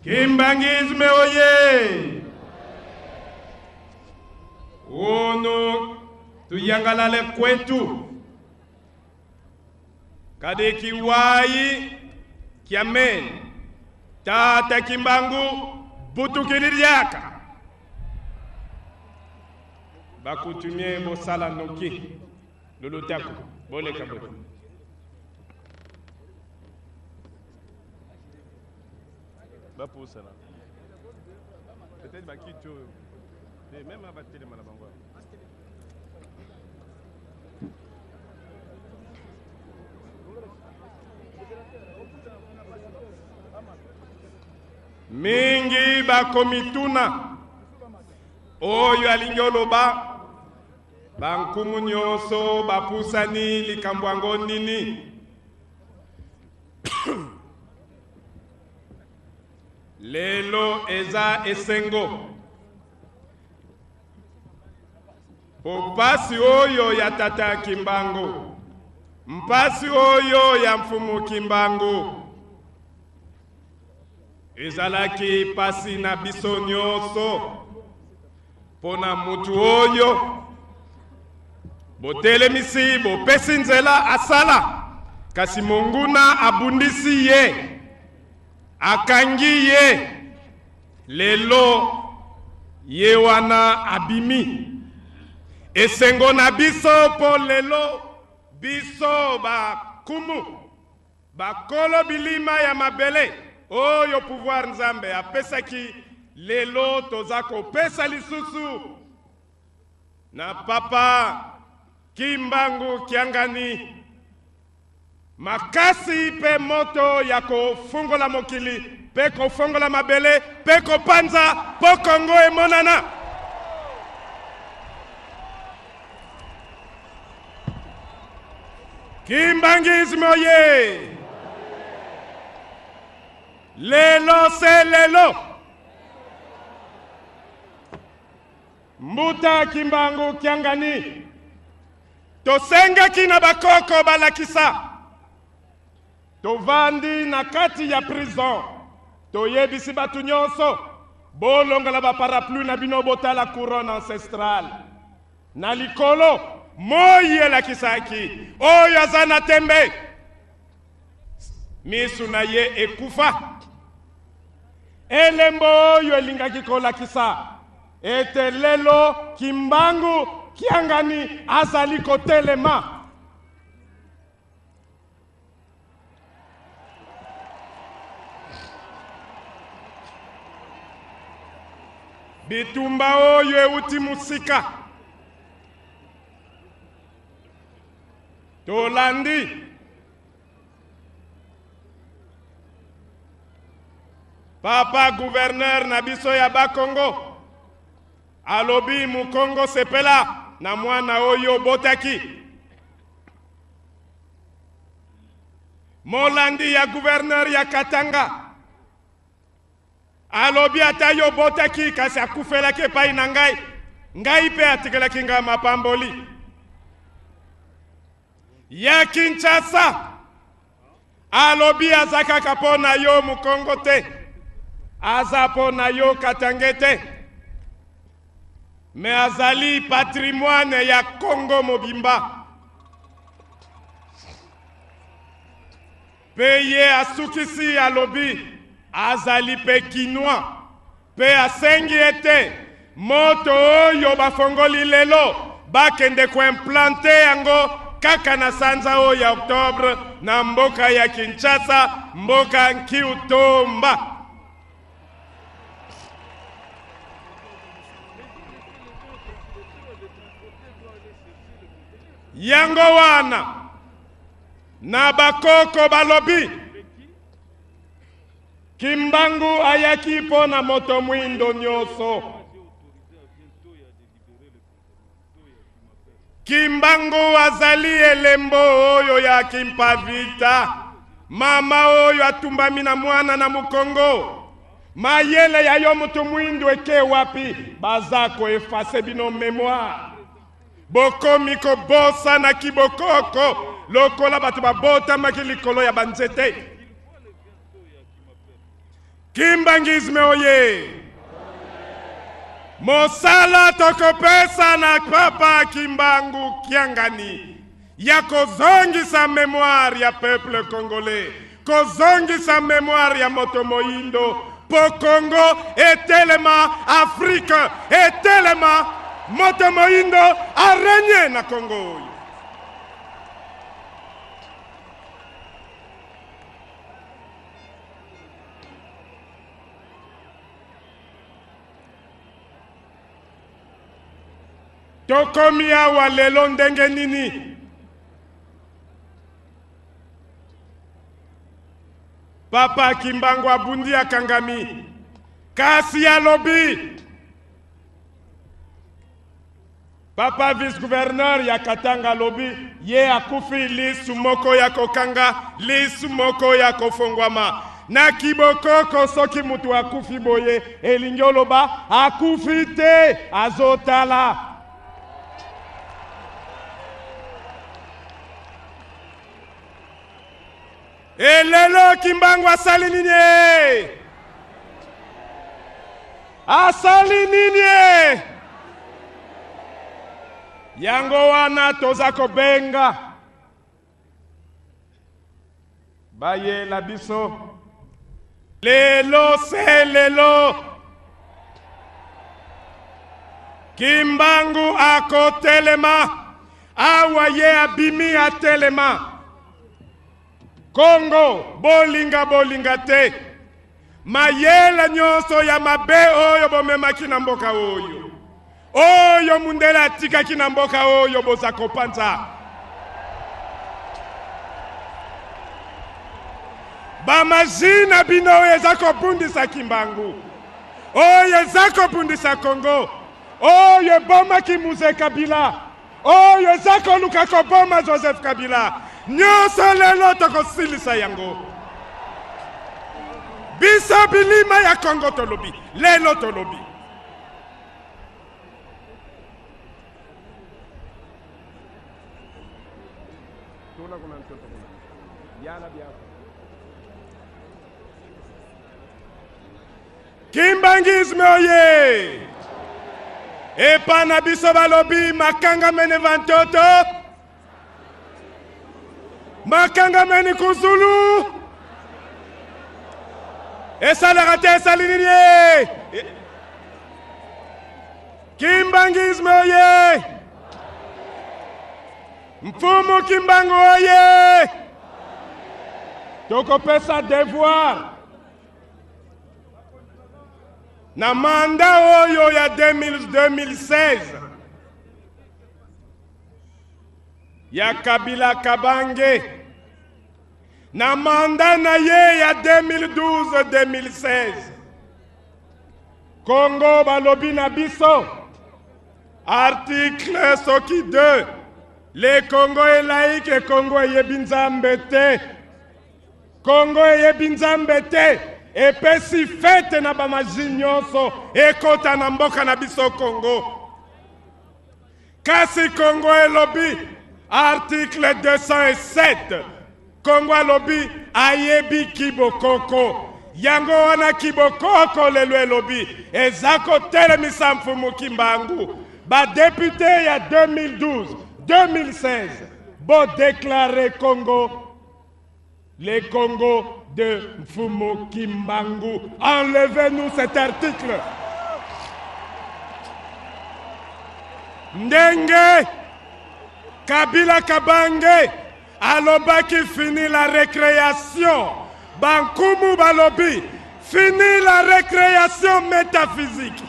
Kimbangizme oye! Ono tuyangalale kwetu kade kiwai kiamen tata Kimbangu butukiliryaka bakutumie bosala noki lolotako boleka bote bapusa là peut-être bakito même abatele malabango mingi bakomituna oyo alingi oloba bankumu nyonso bapusani likambo yango nini lelo eza esengo popasi oyo ya tata Kimbangu mpasi oyo ya mfumu Kimbangu ezalaki pasi na biso nyonso pona mutu oyo botelemisi bopesi nzela asala kasi monguna abundisi ye akangi ye lelo ye wana abimi esengo na biso po lelo biso bakumu bakolo bilima ya mabele oyo pouvoir nzambe apesaki lelo toza kopesa lisusu na papa Kimbangu Kiangani makasi pe moto ya kofungola mokili pe kofungola mabele pe kopanza po Kongo emonana Kimbangizme oye! Lelo se lelo Mbuta Kimbangu Kiangani tosenga kina bakoko balakisa tovandi na kati ya prison toyebisi batu nyonso bolongola ba parapluie na bino botala couronne ancestrale na likolo moye lakisaki oyo azana tembe misu na ye ekufa elembo oyo elingaki kolakisa ete lelo Kimbangu Kiangani azali kotelema bitumba oyo euti musika tolandi papa gouverneur na biso ya Bakongo alobi mukongo sepela na mwana oyo botaki molandi ya gouverneur ya Katanga alobi ata yo botaki kasi akufelaki epai na ngai pe atikelaki ngai mapamboli ya Kinshasa alobi azakaka po na yo mukongo te aza po na yo Katangete me azali patrimoine ya Kongo mobimba pe ye asukisi alobi azali pe kinwa pe asengi ete moto oyo bafongoli lelo bakende koimplante yango kaka na sanza oyo ya Oktobre na mboka ya Kinshasa mboka Nkiutomba yango wana na bakoko balobi Kimbangu ayaki po na moto mwindo nyonso Kimbangu azali elembo oyo ya Kimpavita mama oyo atumbami na mwana na mukongo mayele ya yo moto mwindo eke wapi bazako efase bino memoire bokomi kobosa na kibokoko lokola batu babota maki likolo ya banzete Kimbangisme oye! Mosala tokopesa na papa Kimbangu Kiangani ya kozongisa mémoire ya peuple congolais, kozongisa mémoire ya moto moindo po Congo etelema Afrique etelema moto moindo arenye na Congo. Tokomi awa lelo ndenge nini? Papa Kimbangu abundi akangami kasi alobi papa vice-gouverneur ya Katanga lobi ye akufi lisu moko ya kokanga lisu moko ya kofongwama na kibokoko soki mutu akufi boye elingi oloba akufi te azotala. Elelo Kimbangu asali nini? Asali nini? Yango wana toza kobenga baye la biso lelo se lelo Kimbangu akotelema awa ye abimi atelema Congo bolinga bolinga te mayele nyonso ya mabe oyo bomemaki na mboka oyo oyo mundele atikaki na mboka oyo boza kopanza bamazina bino oyo eza kobundisa Kimbangu oyo eza kobundisa Congo oyo ebomaki Muze Kabila oyo eza koluka koboma Joseph Kabila nyonso lelo tokosilisa yango biso bilima ya Congo tolobi lelo tolobi Kimbangisme oye epa na biso balobi makanga mene vantoto makanga meni kuzulu esalaka te esali nini? Kimbangisme oye mfumu Kimbangu oye tokopesa devoir na manda oyo ya 2016 ya Kabila Kabange na manda na ye ya 2012-2016 Congo balobi na biso article soki 2 le Congo est laïque et Congo yebi nzambe te Congo yebi nzambe te epesi fete na bamaji nyonso ekota na mboka na biso Congo kasi Congo elobi article 207 Congo elobi ayebi kibokoko yango wana kibokoko lelo elobi eza kotelemisa mfumu Kimbangu badepute ya 2012-2016 bo déclarer Congo le Congo de Mfumu Kimbangu. Enlevez-nous cet article. Ndenge Kabila Kabange alobaki fini la récréation. Bankumu balobi fini la récréation métaphysique.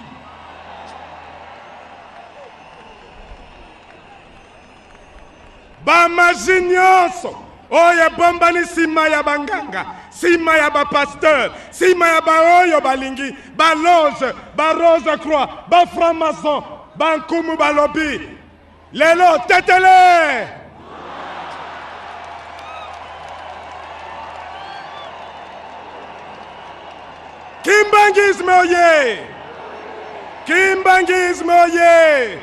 Bamaji nyonso oye bombani sima ya banganga, sima ya bapasteur, sima ya baoyo balingi, baloge, barose croix, baframason, bankumu balobi. Lelo tetele! Kimbangisme oye! Kimbangisme oye!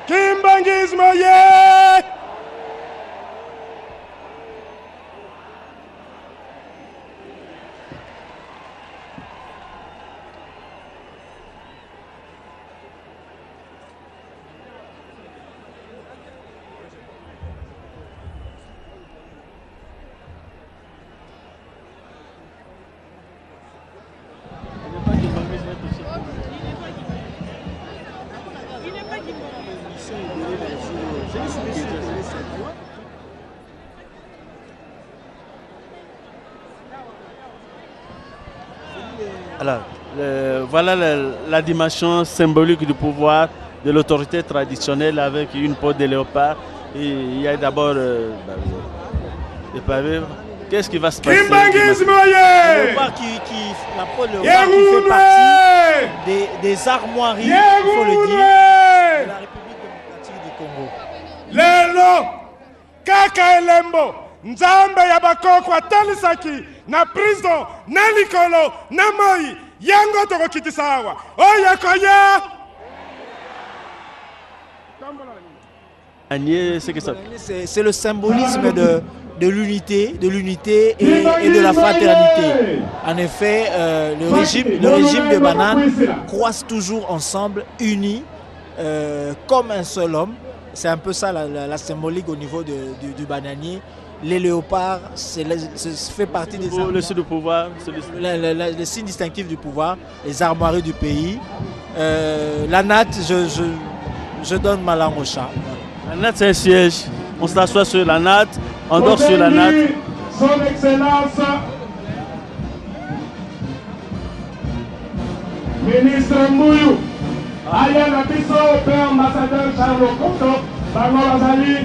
Kimbangisme oye! Alors, voilà la dimension symbolique du pouvoir de l'autorité traditionnelle avec une peau de léopard. Et il y a d'abord des pavés. Qu'est-ce qui va se passer? La peau de léopard qui fait partie des armoiries, il faut le dire, de la République démocratique du Congo. Lelo kaka elembo nzambe ya bakoko atalisaki na prison na likolo na moi yango tokokitisa awa oyo koya. C'est le symbolisme de l'unité et de la fraternité. En effet, le régime de Banane croise toujours ensemble, unis, comme un seul homme. C'est un peu ça la symbolique au niveau du bananier. Les léopards, fait partie des le signe du pouvoir, le signe distinctif du pouvoir, les armoiries du pays. La natte, je donne ma langue au chat. La natte, c'est un siège. On s'assoit sur la natte, on dort sur la natte. Son Excellence, ministre Mouyu, Aya Nabiso, père ambassadeur Charles Okoto, Bango Bazali,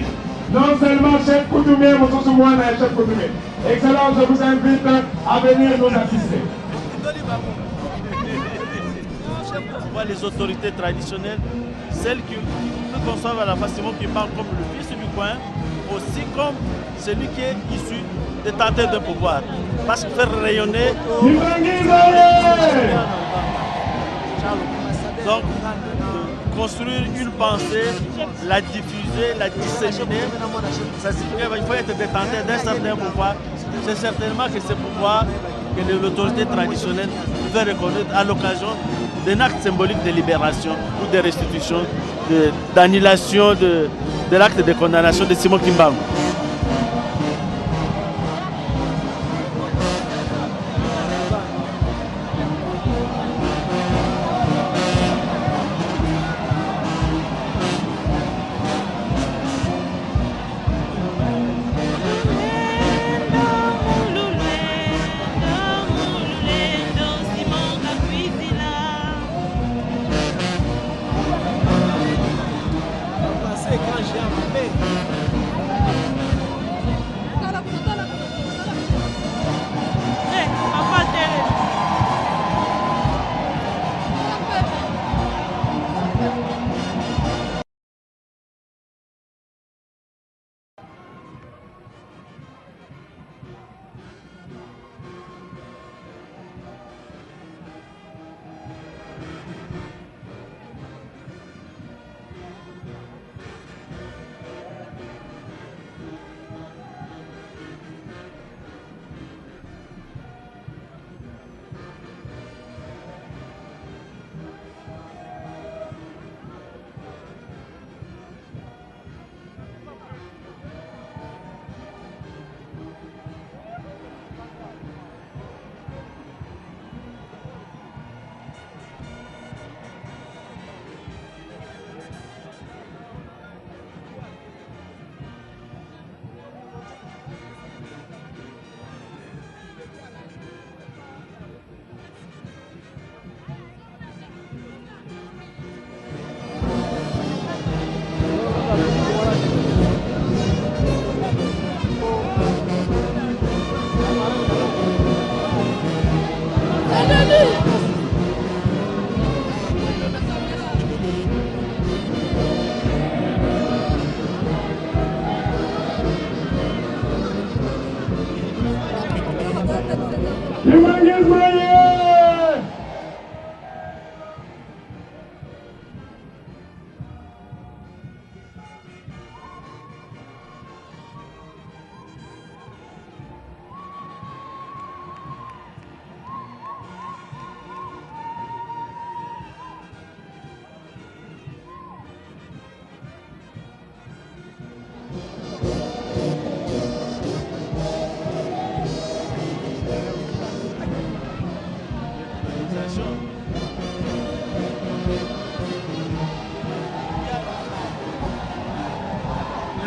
non seulement chef coutumier, mais aussi moi, chef coutumier. Excellence, je vous invite à venir nous assister. Les autorités traditionnelles, celles qui conçoivent à la facilement qui parlent comme le fils du coin, aussi comme celui qui est issu des tenteurs de pouvoir. Parce que faire rayonner. Donc, construire une pensée, la diffuser, la disséminer, ça signifie qu'il faut être détenteur d'un certain pouvoir. C'est certainement que ce pouvoir que l'autorité traditionnelle veut reconnaître à l'occasion d'un acte symbolique de libération ou de restitution, d'annulation de l'acte de condamnation de Simon Kimbangu.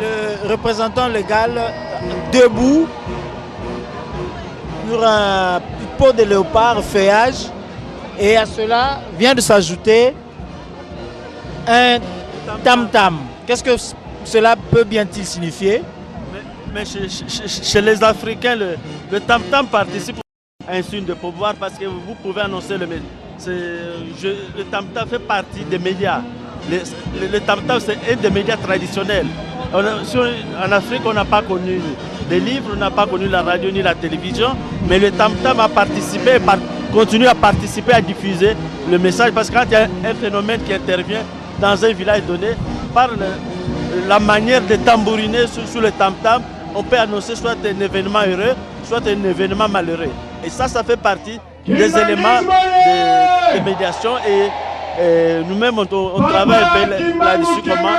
Le représentant légal debout pour peau de léopard, feuillage. Et à cela vient de s'ajouter un tam-tam. Qu'est-ce que cela peut bien-il signifier? Mais chez les Africains, le tam-tam participe à un signe de pouvoir parce que vous pouvez annoncer le tam-tam fait partie des médias. Le tam-tam, c'est un des médias traditionnels. En Afrique, on n'a pas connu les livres, on n'a pas connu la radio ni la télévision, mais le tam-tam a participé, continue à participer à diffuser le message parce que quand il y a un phénomène qui intervient dans un village donné, par la manière de tambouriner sur le tam-tam, on peut annoncer soit un événement heureux, soit un événement malheureux. Et ça fait partie des éléments de médiation et nous-mêmes, on travaille un peu là-dessus, comment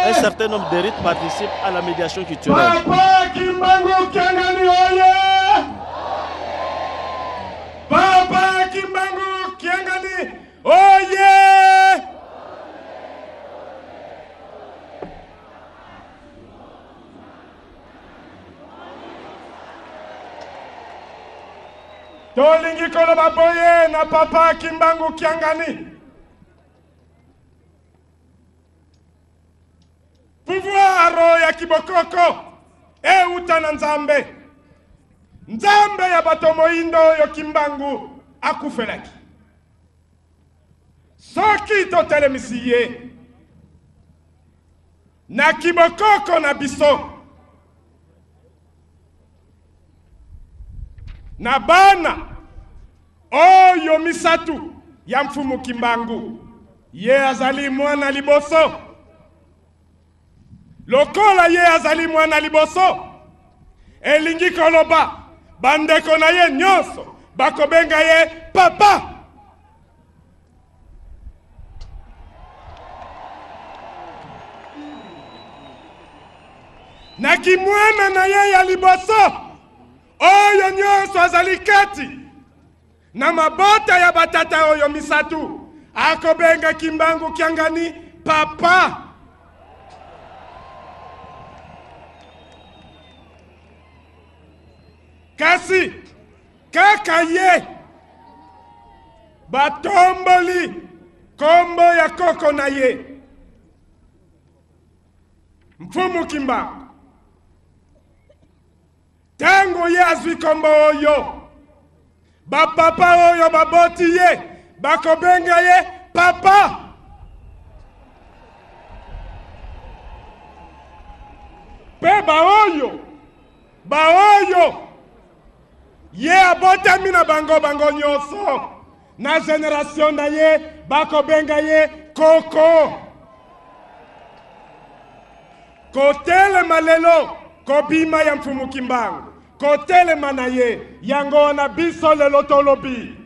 un certain nombre de rites participent à la médiation culturelle. Papa Kimbangu Kiangani oye! Papa Kimbangu Kiangani oye! Tolingi koloba boye na Papa Kimbangu Kiangani. Pouvoir ya kibokoko euta na Nzambe. Nzambe ya bato moindo yo Kimbangu akufelaki. Soki totelemisi ye na kibokoko na biso na bana oyo misatu ya mfumu Kimbangu ye azali mwana liboso. Lokola ye azali mwana liboso elingi koloba bandeko na ye nyonso bakobenga ye papa. Na kimwana na ye ya liboso oyo nyonso azali kati na mabota ya batata oyo misatu akobenga Kimbangu Kiangani papa. Kasi kaka ye batomboli kombo ya koko na ye mfumu Kimbangu. Tango ye azwi kombo oyo bapapa oyo baboti ye bakobenga ye papa. Pe baoyo ye abotami na bango nyonso na generation na ye bakobenga ye koko. Kotelema lelo kobima ya mfumu Kimbangu, kotelema na ye yango na biso lelo tolobi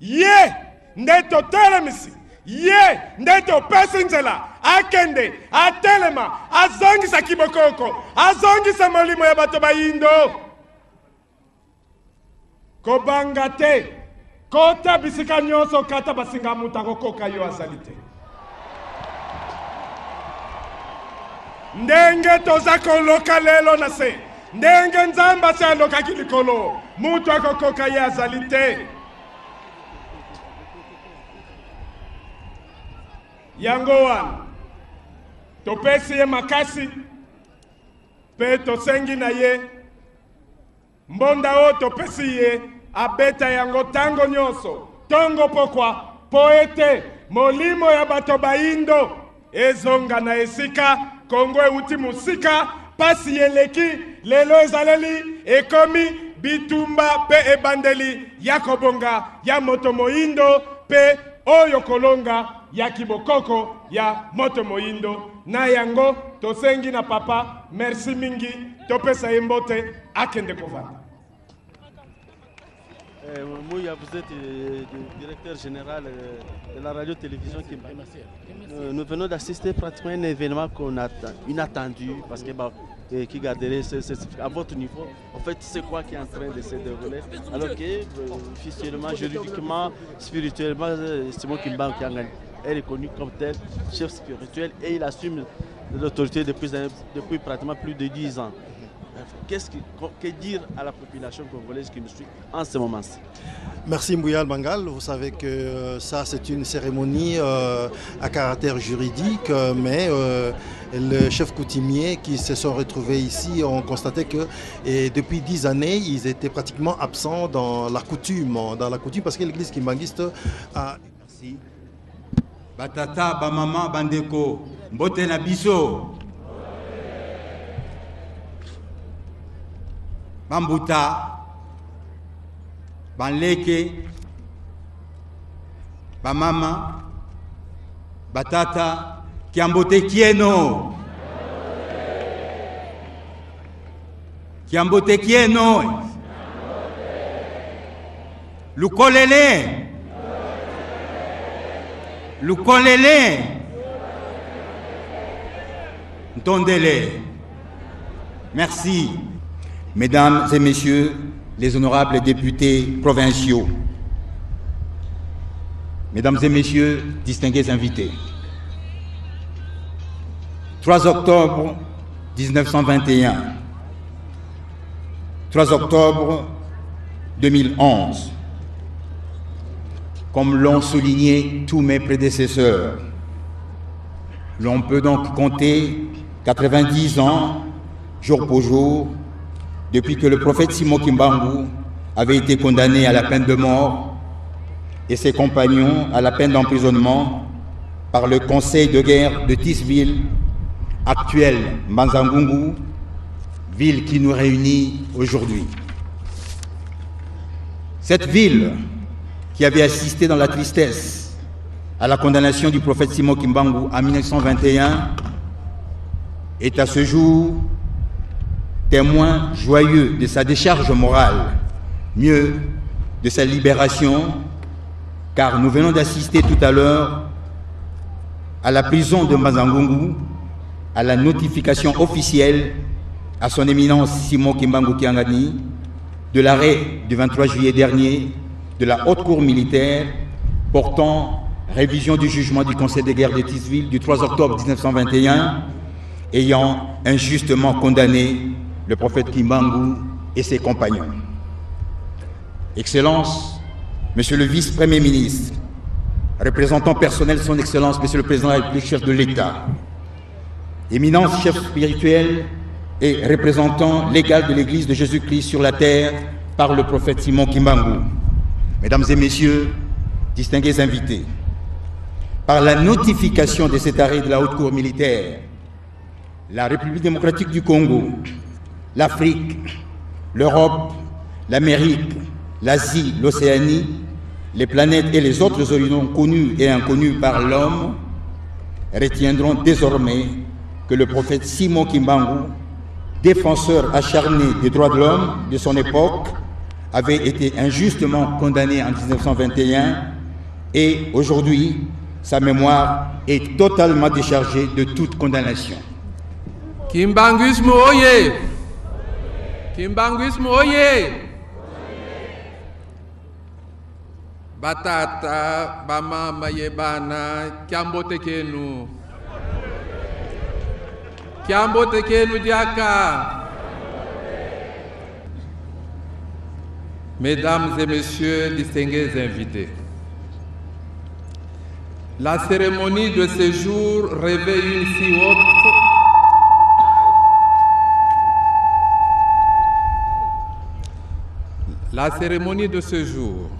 ye nde totelemisi, ye nde topesi nzela akende atelema azongisa kibokoko, azongisa molimo ya bato bayindo. Kobanga te kota bisika nyonso kata basinga muta kokoka yo azali te. Ndenge toza koloka lelo na se ndenge Nzamba se alokaki likolo mutu akokoka ye azali te. Yango wana topesi ye makasi pe tosengi na ye mbonda o topesi ye abeta yango tango nyonso tongo pokwa poete molimo ya bato bayindo ezonga na esika Kongo euti musika pasi eleki lelo ezaleli ekomi bitumba pe ebandeli ya kobonga ya moto moyindo pe oyo kolonga ya kibokoko ya moto moyindo na yango tosengi na papa merci mingi topesa yembote akende kovanda. Mouya, vous êtes le directeur général de la radio-télévision Kimbangu. Nous venons d'assister pratiquement à un événement qu'on attend, inattendu, parce que qui garderait à votre niveau. En fait, c'est quoi qui est en train de se dérouler? Alors que, officiellement, juridiquement, spirituellement, Simon Kimbangu est reconnu comme tel chef spirituel et il assume l'autorité depuis pratiquement plus de 10 ans. Que dire à la population congolaise qui nous suit en ce moment-ci? Merci Mbouyal Bangal. Vous savez que ça c'est une cérémonie à caractère juridique, mais les chefs coutumiers qui se sont retrouvés ici ont constaté que depuis 10 années, ils étaient pratiquement absents dans la coutume parce que l'église kimbanguiste a... Merci. Batata, bamama, bandeko, mbote na biso. Bambuta, banleke, bamama, batata, kiambote kieno. Kiambote kieno. Lukolele. Lukolele. Ntondele. Merci. Mesdames et messieurs les honorables députés provinciaux, mesdames et messieurs, distingués invités, 3 octobre 1921, 3 octobre 2011, comme l'ont souligné tous mes prédécesseurs, l'on peut donc compter 90 ans, jour pour jour, depuis que le prophète Simon Kimbangu avait été condamné à la peine de mort et ses compagnons à la peine d'emprisonnement par le conseil de guerre de Tisville, actuel Mbanza-Ngungu, ville qui nous réunit aujourd'hui. Cette ville qui avait assisté dans la tristesse à la condamnation du prophète Simon Kimbangu en 1921 est à ce jour témoin joyeux de sa décharge morale, mieux de sa libération, car nous venons d'assister tout à l'heure à la prison de Mbanza-Ngungu, à la notification officielle à son éminence Simon Kimbangu Kiangani de l'arrêt du 23 juillet dernier de la Haute Cour militaire portant révision du jugement du Conseil de guerre de Tisville du 3 octobre 1921 ayant injustement condamné le prophète Kimbangu et ses compagnons. Excellence, Monsieur le vice-premier ministre, représentant personnel de son Excellence, Monsieur le Président de la République, chef de l'État, éminence chef spirituel et représentant légal de l'Église de Jésus-Christ sur la terre par le prophète Simon Kimbangu, Mesdames et Messieurs, distingués invités, par la notification de cet arrêt de la Haute Cour militaire, la République démocratique du Congo, l'Afrique, l'Europe, l'Amérique, l'Asie, l'Océanie, les planètes et les autres horizons connus et inconnus par l'homme retiendront désormais que le prophète Simon Kimbangu, défenseur acharné des droits de l'homme de son époque, avait été injustement condamné en 1921 et aujourd'hui, sa mémoire est totalement déchargée de toute condamnation. Kimbanguisme oye! Kimbanguisme oye! Batata, bamama yebana, kiambote kenu. Kiambote kenu diaka. Mesdames et messieurs, distingués invités, la cérémonie de ce jour revêt une si haute La cérémonie de ce jour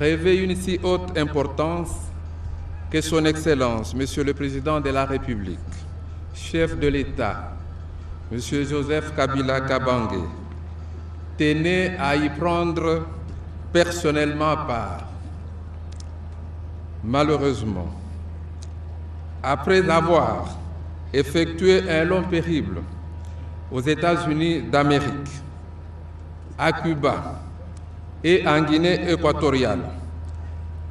revêt une si haute importance que Son Excellence, Monsieur le Président de la République, chef de l'État, Monsieur Joseph Kabila Kabange, tenait à y prendre personnellement part. Malheureusement, après avoir effectué un long périple aux États-Unis d'Amérique, à Cuba et en Guinée équatoriale,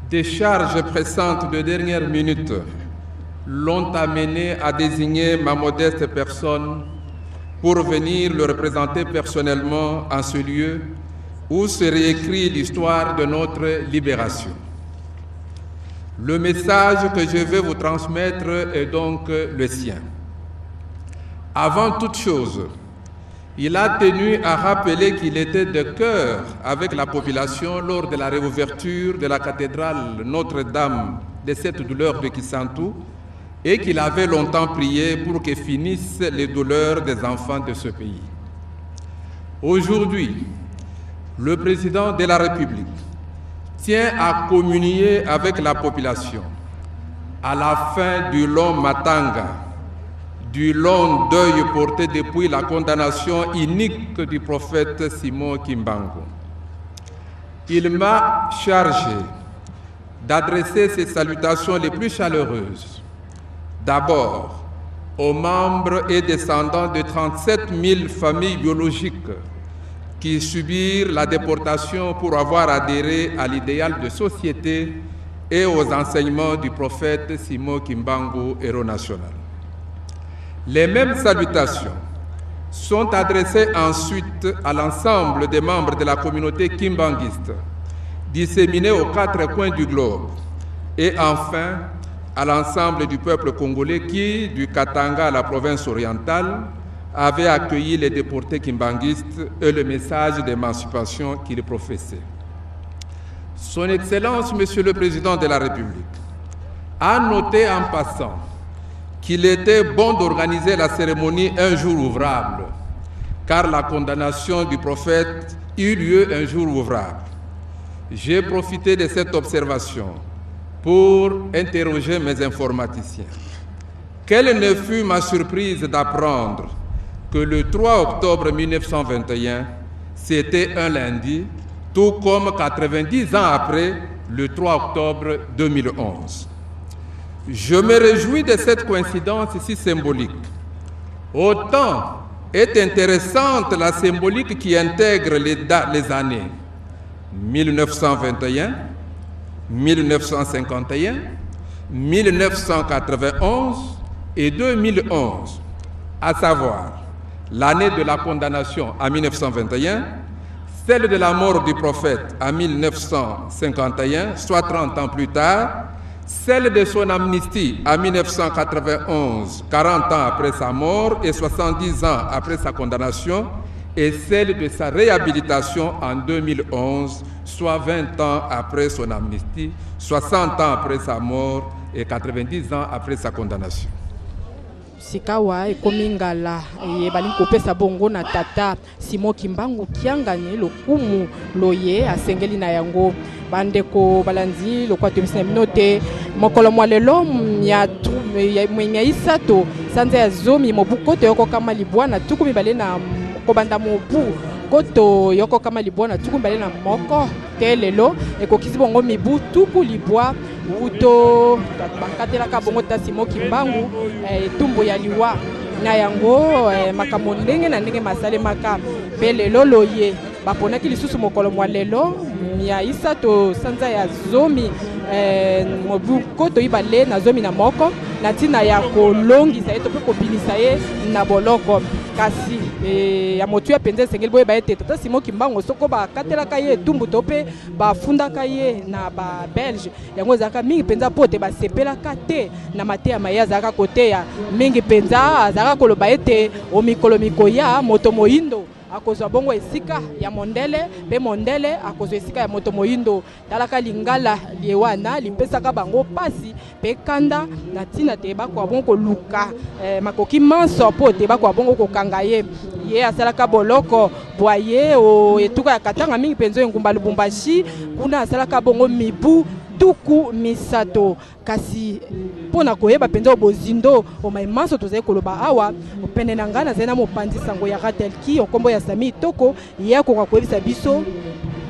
des charges pressantes de dernière minute l'ont amené à désigner ma modeste personne pour venir le représenter personnellement en ce lieu où se réécrit l'histoire de notre libération. Le message que je vais vous transmettre est donc le sien. Avant toute chose, il a tenu à rappeler qu'il était de cœur avec la population lors de la réouverture de la cathédrale Notre-Dame des Sept Douleurs de Kisantu et qu'il avait longtemps prié pour que finissent les douleurs des enfants de ce pays. Aujourd'hui, le président de la République tient à communier avec la population à la fin du long matanga, du long deuil porté depuis la condamnation inique du prophète Simon Kimbangu. Il m'a chargé d'adresser ces salutations les plus chaleureuses, d'abord aux membres et descendants de 37 000 familles biologiques qui subirent la déportation pour avoir adhéré à l'idéal de société et aux enseignements du prophète Simon Kimbangu, héros national. Les mêmes salutations sont adressées ensuite à l'ensemble des membres de la communauté kimbanguiste, disséminés aux 4 coins du globe, et enfin à l'ensemble du peuple congolais qui, du Katanga à la province orientale, avait accueilli les déportés kimbanguistes et le message d'émancipation qu'ils professaient. Son Excellence, Monsieur le Président de la République, a noté en passant qu'il était bon d'organiser la cérémonie un jour ouvrable, car la condamnation du prophète eut lieu un jour ouvrable. J'ai profité de cette observation pour interroger mes informaticiens. Quelle ne fut ma surprise d'apprendre que le 3 octobre 1921, c'était un lundi, tout comme 90 ans après, le 3 octobre 2011. Je me réjouis de cette coïncidence si symbolique. Autant est intéressante la symbolique qui intègre les années 1921, 1951, 1991 et 2011, à savoir l'année de la condamnation en 1921, celle de la mort du prophète en 1951, soit 30 ans plus tard, celle de son amnistie en 1991, 40 ans après sa mort et 70 ans après sa condamnation, et celle de sa réhabilitation en 2011, soit 20 ans après son amnistie, 60 ans après sa mort et 90 ans après sa condamnation. Sikawa ekomingala yebali kopesa bongo na tata Simon Kimbangu kiangani lokumu loye asengeli na yango bandeko balanzi lokwato bisina minote mokolo mwalelo ya isato sanza ya zomi mobukoto yoko kama libwana tukumi bale na kobanda mobu koto yoko kama libwana tukumi bale na moko kelelo ekokisi bongo mibu tuku libwa uto bankatelaka bongo ta Simon Kimbangu tumbo ya liwa na yango makambo ndenge na ndenge masale maka belelo loye baponaki lisusu mokolo mwalelo ya isato sanza ya zomi mobu koto ibale na zomi na moko na tina ya kolongisa ye to pe kobinisa ye na boloko kasi ya motu ya penza sengeli boye baete tata Simon Kimbangu soko bakatelaka ye tumbu to pe bafundaka ye na ba Belge yango zaka mingi penza pote basepelaka te na mate ya maya zaka kote ya mingi penza zaka koloba ete o mikolo mikoya moto moyindo akozwa bongo esika ya mondele pe mondele akozwa esika ya moto moyindo talaka lingala liewana lipesaka bango pasi pe kanda na tina te bakwa bongo luka makoki manso po te bakwa bongo kokanga ye asalaka boloko boye o etuka ya katanga mingi penzo ngumba Lubumbashi kuna asalaka bongo mibu tuku misato kasi pona koyeba penza obozindo o maimanso tozai koloba awa opene na ngana zena mopanzi sango ya Ratelki okombo ya Sami Toko ya ko koyebisa biso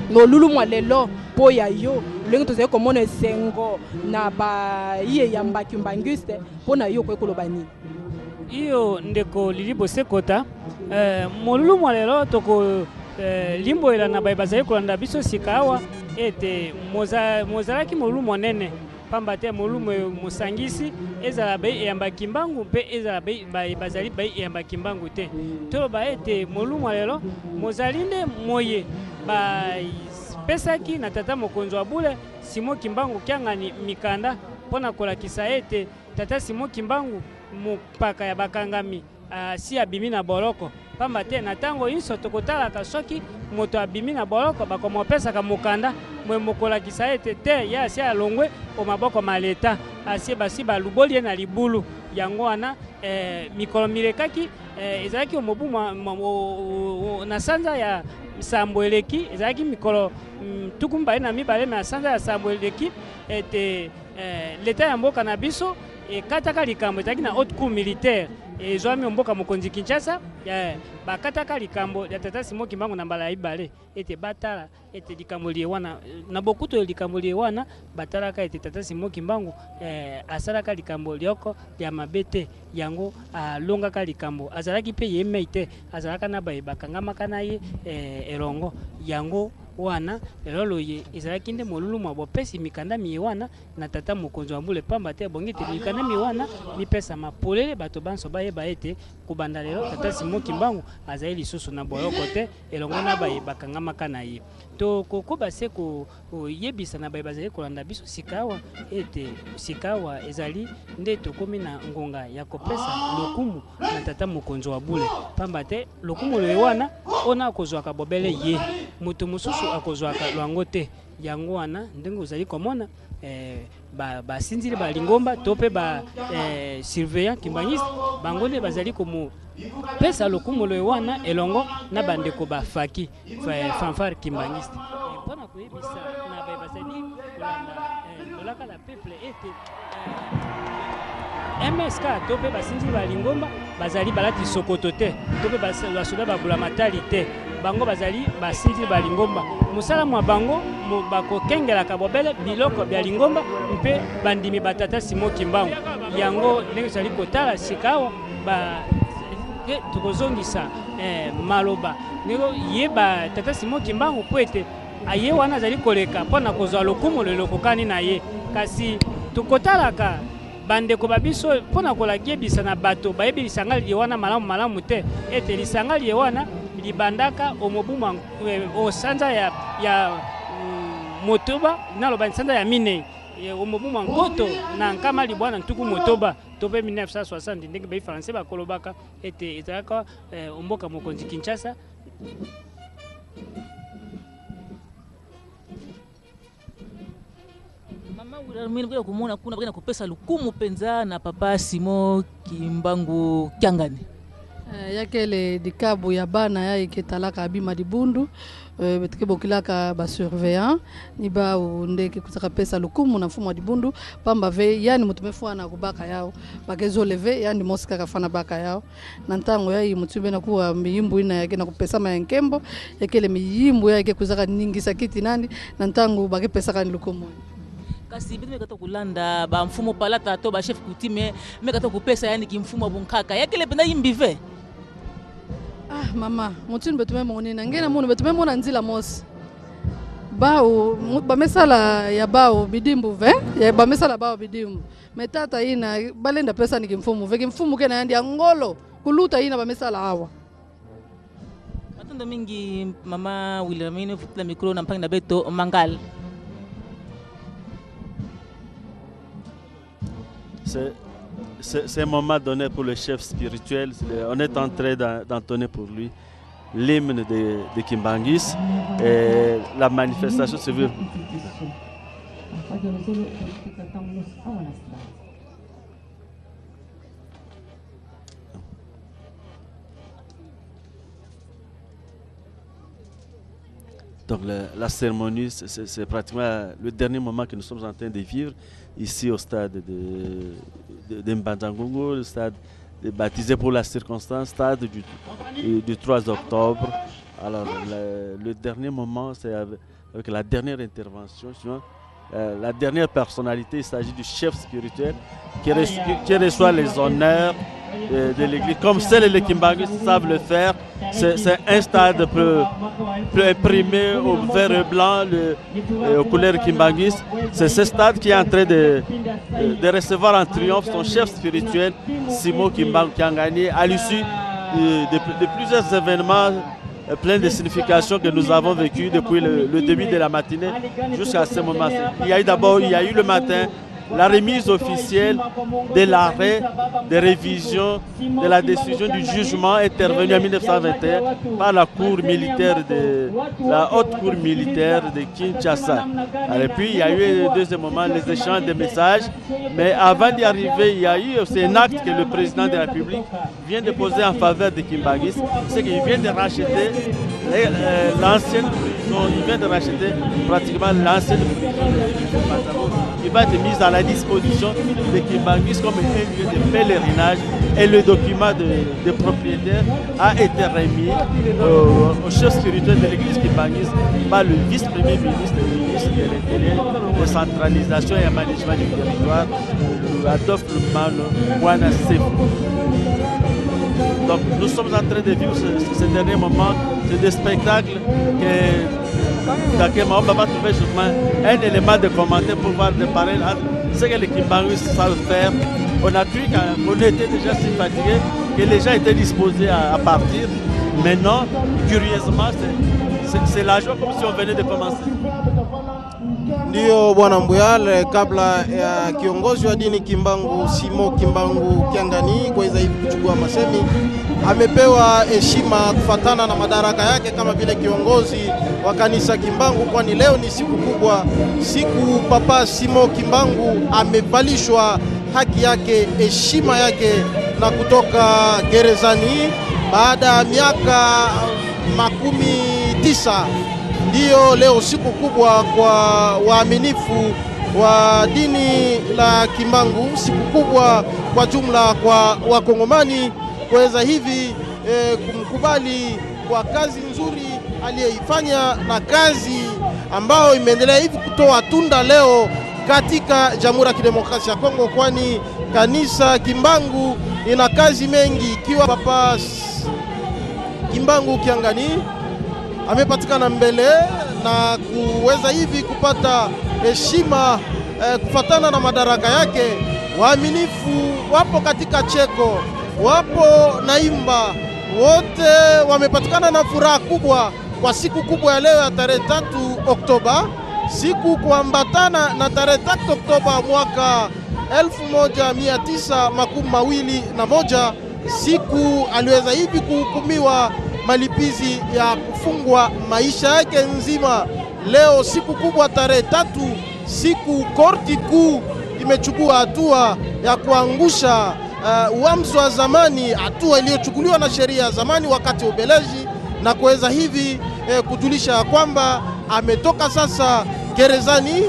no lulu mwalelo po ya yo lengo tozai komona sengo na ba iye ya Mbaki-Mbanguiste pona yo koloba ni iyo ndeko Lilibo Sekota molulu mwalelo toko limbo ela na bazai kolanda biso sikawa ete mozalaki molulu monene pamba te molulu mosangisi ezala bai eyamba Kimbangu mpe ezala bai bazali bai eyamba Kimbangu te toloba ete molulu mwalelo mozali nde moye pesaki na tata mokonzi wa bule Simon Kimbangu kiangani mikanda mpona kolakisa ete tata Simon Kimbangu mopaka ya bakangami si abimi na boloko pamba te na ntango nyonso tokotalaka soki moto abimi na boloko bakomopesaka mokanda mwe mokolakisa ete te ye asi alongwe o maboko ma leta asi basi baluboli ye na libulu yango wana mikolo milekaki ezalaki omobu na sanza ya sambo eleki ezalaki mikolo tuku mibale na mibale na sanza ya sambo eleki ete leta ya mboka na biso ekataka likambo ezalaki na haute cour militaire ezwami mboka mokonzi Kinshasa bakataka likambo ya tata Simon Kimbangu na mbala ya ibale ete batala ete likambo liye wana na bokuto likambo liye wana batalaka ete tata Simon Kimbangu asalaka likambo lioko ya mabete yango alongaka likambo azalaki pe yemei te azalaka na baye bakangamaka na ye elongo yango wana lelo ye ezalaki nde molulu mwa bopesi mikanda miye wana na tata mokonzi wa mbule pamba te bongi te mikanda miye wana mipesa mapolele bato banso bayeba ete kubanda lelo tata Simon Kimbangu azali lisusu na boyoko te elongo na baye bakangamaka na ye to kokoba se ko yebisa na baye bazali kolanda biso sikawa ete sikawa ezali nde tokomi na ngonga ya kopesa lokumu na tata mokonzi wa mbule pamba te lokumu lo wana ona kozwaka bobele ye moto mosusu akozwaka lwango te yango wana ndenge ozali komona basinzili balingomba to mpe surveillant kimbangiste bango nde bazali komo pesa lokumu lo wana elongo na bandeko bafaki fanfare kimbangiste mpona koyebisa na baye bazali kolanda lolaka la peuple ete MSK to mpe basinzili balingomba bazali balati sokoto te to mpe basoda babula matali te bango bazali basinzili balingomba musala mwa bango bakokengelaka bobele biloko bya lingomba mpe bandimi batata Simon Kimbangu yango ndenge ezali kotala sikawa tokozongisa maloba ndenge yeba tata Simon Kimbangu po ete aye wana azali koleka mpona kozwa lokumu lelokokani na ye kasi tokotalaka bandeko babiso mpona kolakebisa na bato bayebi lisanga liye wana malamu te ete lisanga liye wana libandaka omobuma osanza ya motoba naloba nsanza ya mine omobuma nkoto na nkama libwana ntuku motoba to mpe 1960 ndenge bayi français bakolobaka ete ezalaka omboka mokonzi Kinshasa mimi kumona kuna bwana kupesa lukumu penza na papa Simon Kimbangu Kyangani yakele dikabu ya bana ya iketalaka abima dibundu betike bokilaka ba surveillant ni ba ndeke kusaka pesa lukumu na mfumo wa dibundu pamba ve yani mutumefu na kubaka yao bakezo leve yani mosika kafana baka yao na ntango ya mutumbe na kuwa miyimbu ina yake na kupesa mayankembo yakele miyimbu yake kuzaka ningi sakiti nandi na ntango bake pesa kan lukumu kasi bitu mekata kulanda ba mfumo palata to ba chef coutume mekata kupesa yani kimfumo bunkaka yakele pena yimbive mama mutuni betume moni na ngena munu betume mona nzila mos bao bamesala ya bao bidimbu ve ya bamesala bao bidimbu metata ina balenda pesa ni kimfumo ve kimfumo kena yandi angolo kuluta ina bamesala hawa matunda mingi mama Wilhelmine vutla micro na mpanga beto mangal C'est un moment donné pour le chef spirituel. On est en train d'entonner pour lui l'hymne de Kimbangis et la manifestation se veut. Donc la cérémonie, c'est pratiquement le dernier moment que nous sommes en train de vivre ici au stade de Mbanzangongo, le stade baptisé pour la circonstance, stade du 3 octobre. Alors le dernier moment, c'est avec la dernière intervention, la dernière personnalité, il s'agit du chef spirituel qui reçoit les honneurs de l'église. Comme seuls les Kimbangis savent le faire, c'est un stade peu imprimé au vert et blanc, aux couleurs Kimbangis. C'est ce stade qui est en train de recevoir en triomphe son chef spirituel, Simon Kimbangu Kyangani, à l'issue de plusieurs événements plein de significations que nous avons vécues depuis le début de la matinée jusqu'à ce moment. Il y a eu le matin la remise officielle de l'arrêt de révision de la décision du jugement intervenu en 1921 par la Cour militaire la haute cour militaire de Kinshasa. Et puis il y a eu au deuxième moment les échanges de messages, mais avant d'y arriver, il y a eu aussi un acte que le président de la République vient de poser en faveur de Kimbangis, c'est qu'il vient de racheter l'ancienne prison, il vient de racheter pratiquement l'ancienne prison qui va être mise à la disposition de Kimbangis comme un lieu de pèlerinage, et le document de propriétaire a été remis au chef spirituel de l'église Kimbangis par le vice-premier ministre et ministre de l'Intérieur, de centralisation et management du territoire, Adolphe Mwana Sefu. Donc nous sommes en train de vivre ce dernier moment, des spectacles dans lequel on va trouver justement un élément de commentaire pour voir de parler ce que les Kimbangis savent faire. On a cru qu'on était déjà si fatigués que les gens étaient disposés à partir. Maintenant, curieusement, c'est la joie comme si on venait de commencer. Ndio Bwana Mbuyal, kabla ya kiongozi wa dini Kimbangu Simo Kimbangu Kiangani kuweza hivi kuchukua masemi, amepewa heshima kufatana na madaraka yake kama vile kiongozi wa kanisa Kimbangu, kwani leo ni siku kubwa, siku Papa Simo Kimbangu amevalishwa haki yake, heshima yake na kutoka gerezani baada ya miaka 19. Ndiyo leo siku kubwa kwa waaminifu wa dini la Kimbangu, siku kubwa kwa jumla kwa Wakongomani kuweza hivi kumkubali kwa kazi nzuri aliyeifanya na kazi ambayo imeendelea hivi kutoa tunda leo katika Jamhuri ya Kidemokrasia ya Kongo, kwani kanisa Kimbangu ina kazi mengi. Ikiwa Papa Kimbangu Kiangani amepatikana mbele na kuweza hivi kupata heshima kufatana na madaraka yake, waaminifu wapo katika cheko, wapo naimba, wote wamepatikana na furaha kubwa kwa siku kubwa ya leo ya tarehe 3 Oktoba, siku kuambatana na tarehe 3 Oktoba mwaka 1921, siku aliweza hivi kuhukumiwa malipizi ya kufungwa maisha yake nzima. Leo siku kubwa tarehe 3, siku korti kuu imechukua hatua ya kuangusha uamuzi wa zamani, hatua iliyochukuliwa na sheria ya zamani wakati wa Ubeleji, na kuweza hivi kujulisha kwamba ametoka sasa gerezani,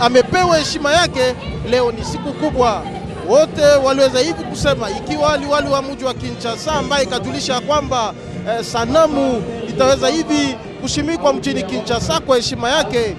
amepewa heshima yake. Leo ni siku kubwa, wote waliweza hivi kusema, ikiwa liwali wa mji wa Kinshasa ambaye ikajulisha kwamba sanamu itaweza hivi kushimikwa mjini Kinshasa kwa heshima yake.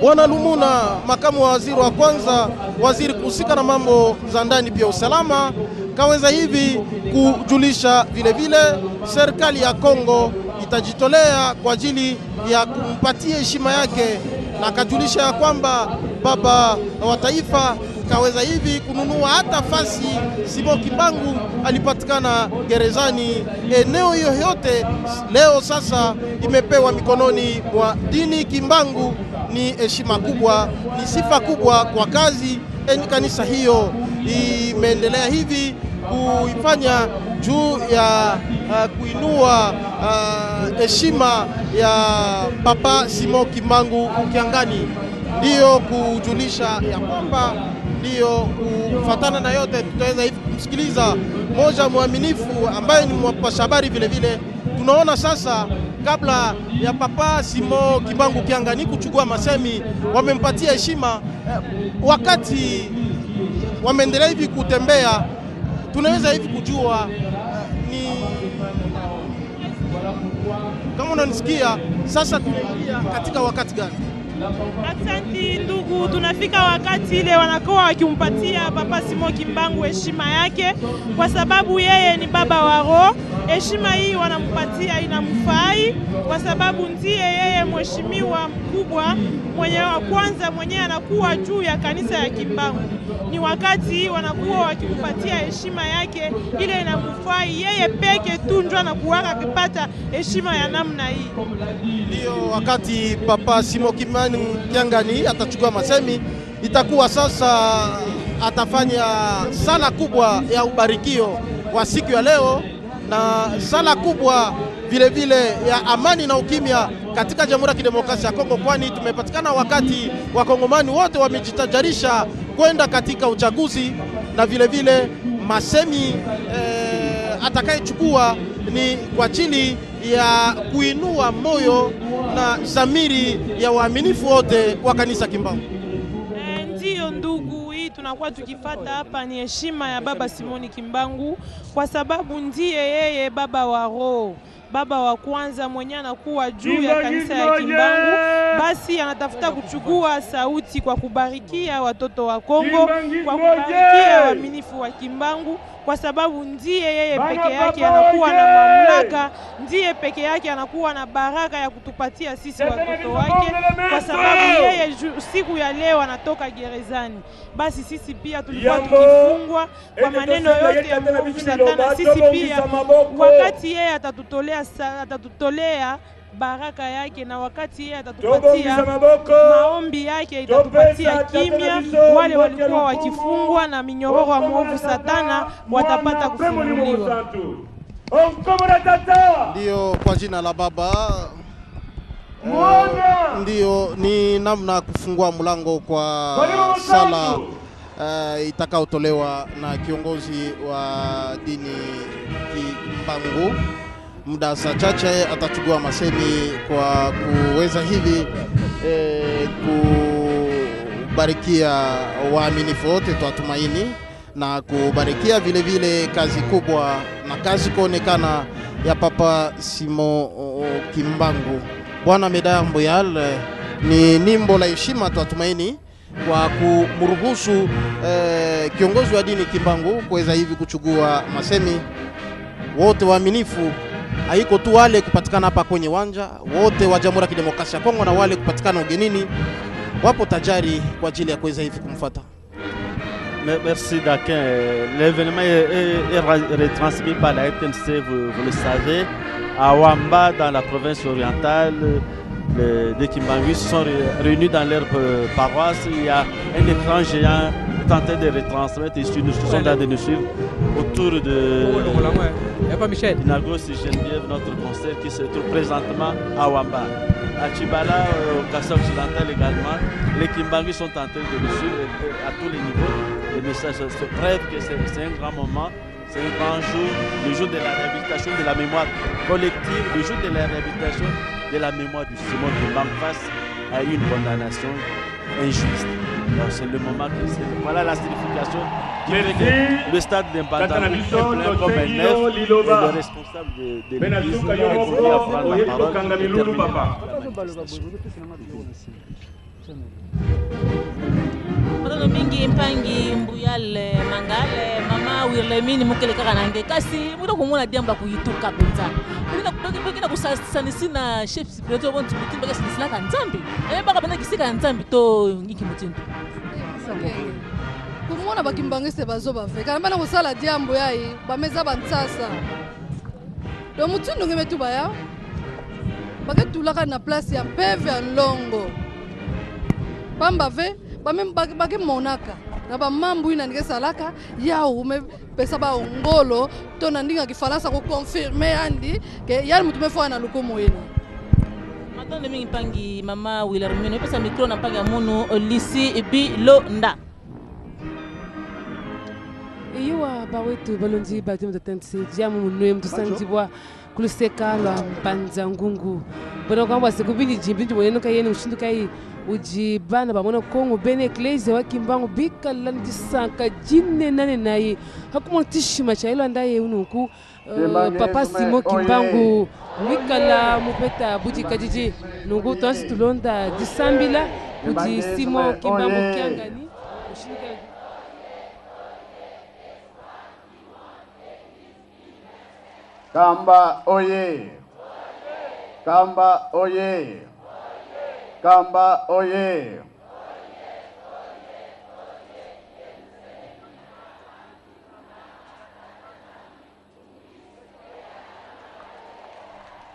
Bwana Lumuna, makamu wa waziri wa kwanza, waziri kuhusika na mambo za ndani pia usalama, kaweza hivi kujulisha vile vile serikali ya Kongo itajitolea kwa ajili ya kumpatia heshima yake, na kajulisha ya kwamba baba wa taifa kaweza hivi kununua hata fasi Simo Kimbangu alipatikana gerezani. Eneo hiyo yote leo sasa imepewa mikononi mwa dini Kimbangu. Ni heshima kubwa, ni sifa kubwa kwa kazi kanisa hiyo imeendelea hivi kuifanya juu ya kuinua heshima ya Papa Simo Kimbangu Kiangani. Ndiyo kujulisha ya kwamba ndiyo kufatana na yote tutaweza hivi kumsikiliza moja mwaminifu ambaye ni mpasha habari vile vile. Tunaona sasa kabla ya Papa Simo Kimbangu Kiangani kuchukua masemi, wamempatia heshima. Wakati wameendelea hivi kutembea, tunaweza hivi kujua ni kama unanisikia sasa, tunaingia katika wakati gani? Asante ndugu, tunafika wakati ile wanakuwa wakimpatia Papa Simo Kimbangu heshima yake, kwa sababu yeye ni baba wa roho. Heshima hii wanampatia inamfai, kwa sababu ndiye yeye mheshimiwa mkubwa mwenye wa kwanza mwenye anakuwa juu ya kanisa ya Kimbangu. Ni wakati wanakuwa wakimpatia heshima yake ile inamfai yeye peke tu, ndio anakuwa akipata heshima ya namna hii. Ndio wakati Papa Simo Amani Kiangani atachukua masemi, itakuwa sasa atafanya sala kubwa ya ubarikio wa siku ya leo na sala kubwa vile vile ya amani na ukimya katika Jamhuri ya Kidemokrasia ya Kongo, kwani tumepatikana wakati wakongomani wote wamejitajarisha kwenda katika uchaguzi, na vile vile masemi atakayechukua ni kwa ajili ya kuinua moyo na zamiri ya waaminifu wote wa kanisa Kimbangu. Ndiyo ndugu, hii tunakuwa tukifata hapa ni heshima ya Baba Simoni Kimbangu, kwa sababu ndiye yeye baba wa roho, baba wa kwanza mwenye anakuwa juu ya kanisa ya Kimbangu. Basi anatafuta kuchukua sauti kwa kubarikia watoto wa Kongo, kwa kubarikia waaminifu wa Kimbangu, kwa sababu ndiye yeye peke yake anakuwa na mamlaka, ndiye peke yake anakuwa na baraka ya kutupatia sisi watoto wake, kwa sababu yeye siku ya leo anatoka gerezani. Basi sisi pia tulikuwa tukifungwa kwa maneno yote ya mwovu Satana. Sisi pia wakati yeye atatutolea baraka yake, na wakati yeye atatupatia maombi yake itatupatia kimya, wale walikuwa wakifungwa na minyororo wa mwovu Satana watapata kufunguliwa. Ndio kwa jina la Baba. Ndio ni namna kufungua mlango kwa sala itakayotolewa na kiongozi wa dini Kimbangu. Muda saa chache atachukua masemi kwa kuweza hivi kubarikia waaminifu wote tuatumaini, na kubarikia vile vile kazi kubwa na kazi kuonekana ya Papa Simon Kimbangu. Bwana Medard Mbuyal, ni nimbo la heshima tuatumaini kwa kumruhusu kiongozi wa dini Kimbangu kuweza hivi kuchukua masemi. Wote waaminifu, haiko tu wale kupatikana hapa kwenye uwanja, wote wa Jamhuri ya Kidemokrasia ya Kongo na wale kupatikana ugenini wapo tajari kwa ajili ya kuweza hivi kumfuata. Merci Dakin. L'événement est retransmis par la RTNC, vous le savez, à Wamba, dans la province orientale. Les Kimbanguis sont réunis dans leur paroisse. Il y a un écran géant tenté de retransmettre ici. Nous sommes là de nous suivre autour de Inagos Geneviève, notre concert qui se trouve présentement à Wamba. À Chibala, au Kassa occidental également, les Kimbanguis sont en train de nous suivre à tous les niveaux. Les messages se prêtent que c'est un grand moment, c'est un grand jour, le jour de la réhabilitation de la mémoire collective, le jour de la réhabilitation de la mémoire du Simon Kimbangu face à une condamnation injuste. C'est le moment que c'est. Voilà la signification qui fait que le stade d'Imbangu est plein comme un neuf, et le responsable de l'église a voulu prendre la parole et terminer la manifestation. Matono mingi Mpangi Mbuyal Mangale mama Wirlemini mukele kaka nange kasi muto kumona diamba kuyituka penza kuna kusasanisi na chef spirituel bontu mutimba kasi sila kanzambi baka bana kisika nzambi to ngiki mutimba kumona bakimbangise bazoba veka bana kusala diambo yayi bameza bantsasa do mutindo ngemetu baya baketulaka na place ya peve ya longo pamba ve bake monaka na bamambu ina ngesalaka yao pesa ba ngolo to na ndinga kifalasa ko confirmer andi ke yali mutume fo na lukomo yena Matono mingi Mpangi mama Wilhelmine pesa micro na Mpangi munu Lisi Bilonda Iwa bawetu balonzi batem tatansi jamu munwe mtusanzi bwa kuluseka lwa Mpanza Ngungu bono kwamba sikubindi jibindi mweneno kayeni ushindu kai ujibana bamona Kongo bene Ecclesia wa Kimbangu bikala ndisanka jine nane naye hakuma tishima cha ilo andaye unuku Papa Simon Kimbangu bikala mupeta buti kajiji nungu tonsi tulonda disambila uji Simon Kimbangu kiangani ushinduka Kamba oye! Kamba oye! Kamba oye!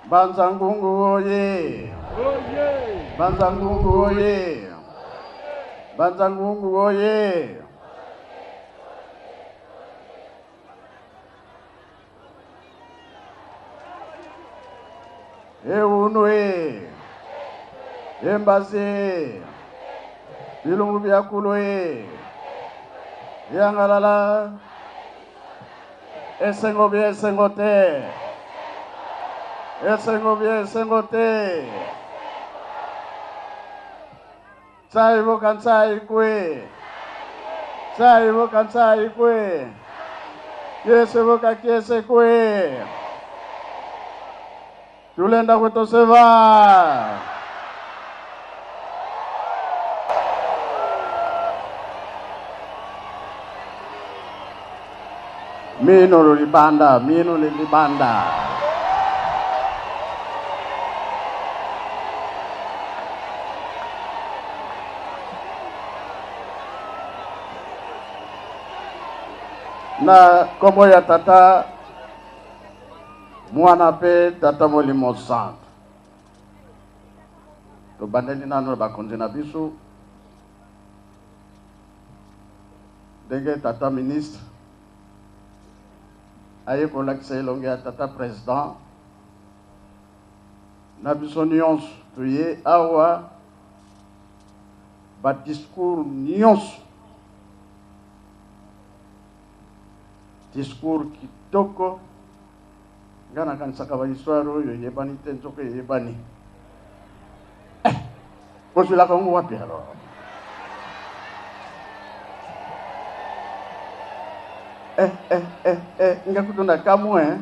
Mpanza Ngungu oye! Banzangungu oye! Banzangungu oye! Eunwe! Embase! Bilungu biakuloe! Yangalala! Esengo bien esengote! Esengo bien esengote! Saibo kansai kwe! Saibo kansai kwe! Kiese boka kiese kwe! Tulenda kwetu seva! Mino libanda, mino libanda. Na komo ya tata mwana pe tata molimo centre. To bandeli nano bakonzi na biso. Denge tata ministre. Aye ko lakisa elonge ya tata président. Na biso nyonso tuye awa ba discours nyonso. Discours kitoko ngana kanisaka ba histoire oyo yebani te nzoka yebani. Kozula kongo wapi alors? Ngakutunda kamwe.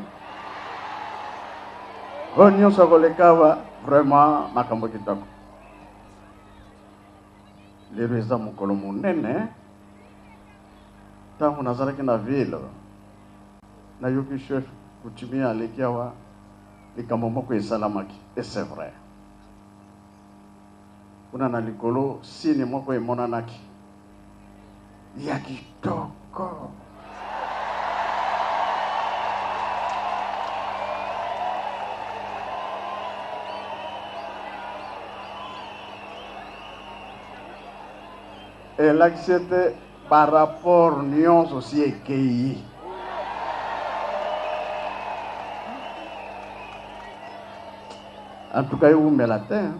Onyo sokolekawa vraiment makambo kitoko. Lero eza mokolo monene. Tango nazalaki na ville. Na yoki chef coutumier aleki awa likambo moko esalamaki. Et c'est vrai. Kuna na likolo sini moko emonanaki. Ya kitoko. Et là, c'était par rapport nyonso aussi ekei. En tout cas, vous mettez la terre.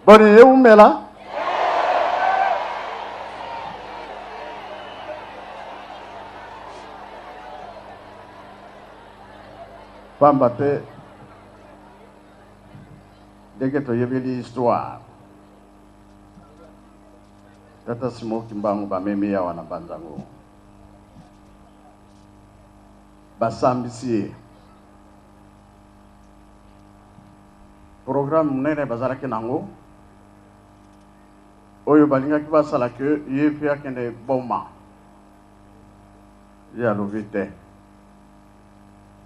Bon, vous mettez là. Pambate. Dès que tu as vu l'histoire. Tata Simo Kimbangu bameme ya wana banzango. Basambisi. Programme munene bazalaki nango. Oyo balinga ki basala ke yefi akende boma. Ya lovite.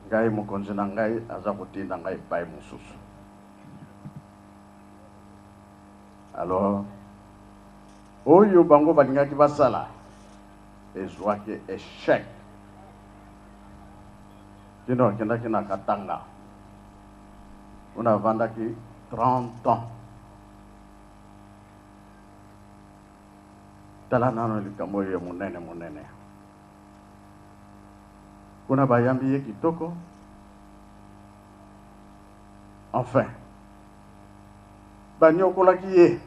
Ngai mokonzi na ngai aza kotinda ngai pai mosusu. Alors oyo bango balingaki basala ezwaki échec. Kino akendaki na Katanga. Una vandaki 30 ans. Tala nano likambo ya munene munene. Kuna bayambi ye kitoko. Enfin. Banyokolaki ye.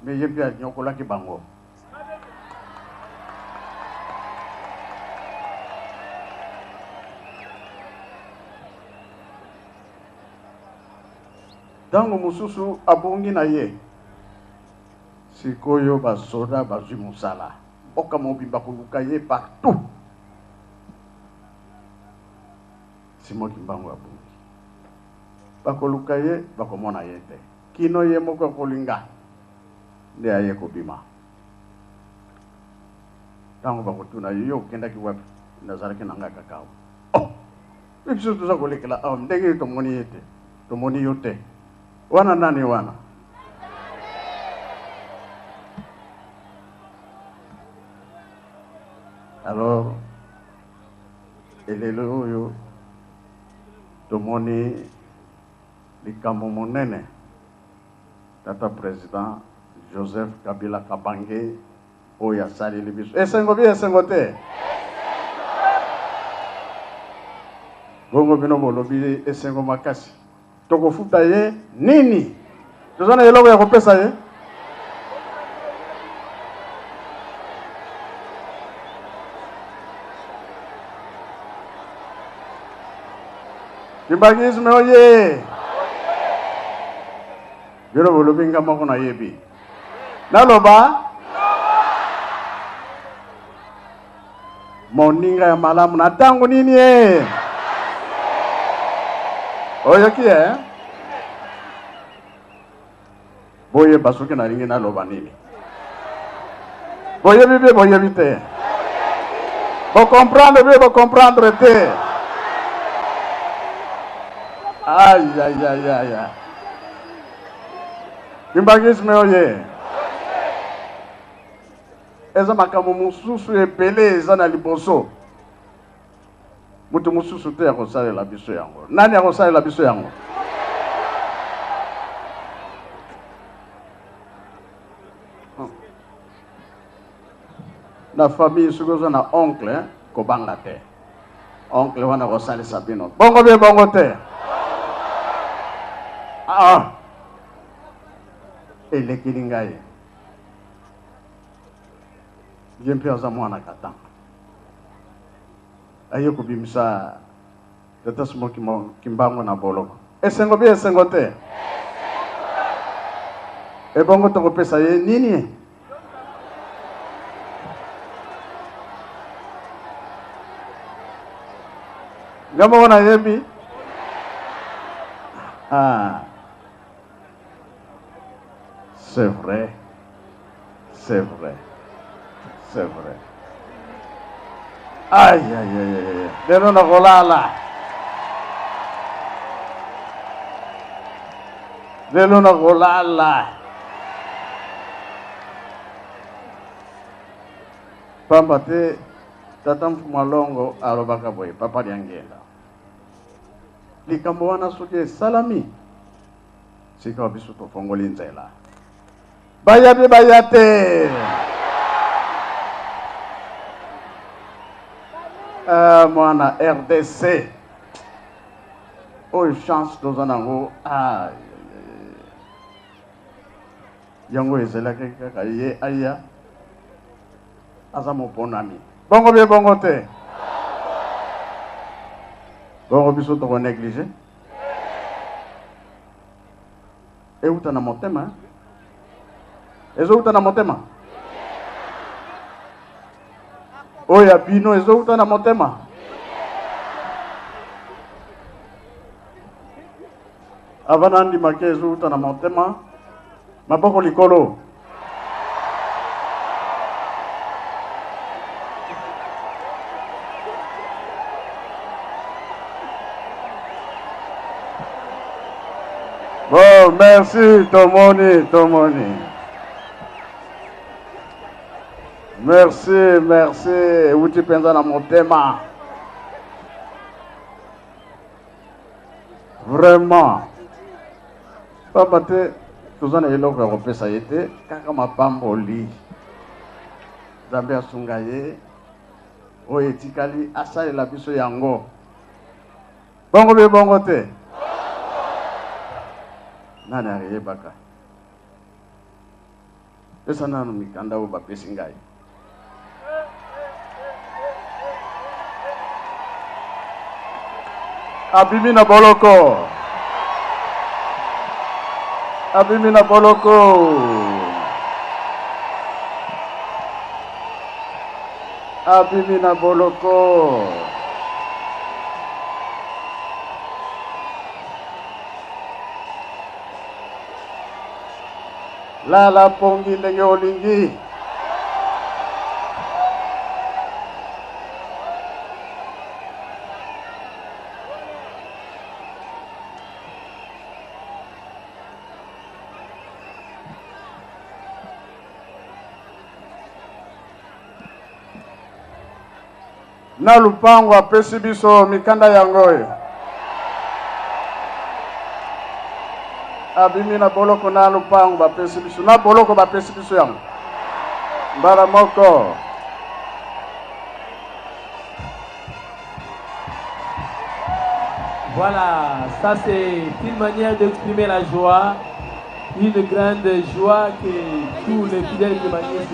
Mais je peux nyokola ki bango. Dango mususu abongi na ye. Sikoyo basoda bazwi musala. Oka mobimba koluka ye partout. Simo Kimbangu abongi. Bakoluka ye bakomona ye te. Kino ye moko kolinga. Nde aye kobima. Tango bakotuna yo kendaki wapi nazalaki nanga kakao. Oh. Biso tuza kolekela ndenge tomoni yete. Tomoni yote. Wana nani wana? Alors elelo oyo tomoni likambo monene Tata Président Joseph Kabila Kabange oya sali libiso. Esengo bien esengo te. Bongo bino bolobi esengo makasi. Toko futa ye nini? Tozana yeloko ya kopesa ye. Kimbangisme oye. Bino bolobi ngama kuna yebi. Naloba moninga ya malamu na tangu nini ye? Oyo kie boye basuke na ringi naloba nini? Boye bibe boye bite. Bo comprendre te. Aïe aïe aïe aïe. Kimbangisme oye. Eza makambo mususu ebele eza na liboso. Mutu mususu te akosalela biso yango. Nani akosalela biso yango? Na famille sukozo na oncle kobanga te. Oncle wana kosalisa bino. Bongo be bongo te. Ah. Elekili ngai. Jempe aza mwana kata. Ayo kubimisa Tata Smoky Kimbangu na boloko. Esengo bi esengo te. Ebongo toko pesa ye nini? Ngamo wana yebi? Ah. C'est vrai. C'est vrai. C'est vrai. Aïe, aïe, aïe, aïe. Lelo na kolala. Lelo na kolala. Pamba te Tata Mfumalongo alobaka boye papa liangenda. Likambo wana soki salami. Sika biso to fongoli nzela. Bayabe bayate. Mwana RDC. Oh, chance dans un ango. Ah. Yango ezela kaka ye aya. Azamo ponami. Bongo bien bongo te. Bongo biso to négligé. E uta na motema. Ezo uta na motema. Oya bino ezo uta na motema. Avanandi make ezo uta na motema. Maboko likolo. Bon, merci Tomoni. Merci. Uti penza na motema. Vraiment. Papa te tozana eloko ya kopesa yete kaka mapamboli. Zambe asunga ye. Oyo etikali asalela biso yango. Bongo be bongo te. Nani ariyebaka. Esa nanu mikanda uba pesi ngai. Abimi na boloko. Abimi na boloko. Abimi na boloko. Lala pongi ndenge olingi. Na lupango apesi biso mikanda yango oyo. abimi na boloko na lupango bapesi biso na boloko bapesi biso yango mbala moko. Voilà, ça c'est une manière d'exprimer la joie, une grande joie que tous les fidèles témoignent.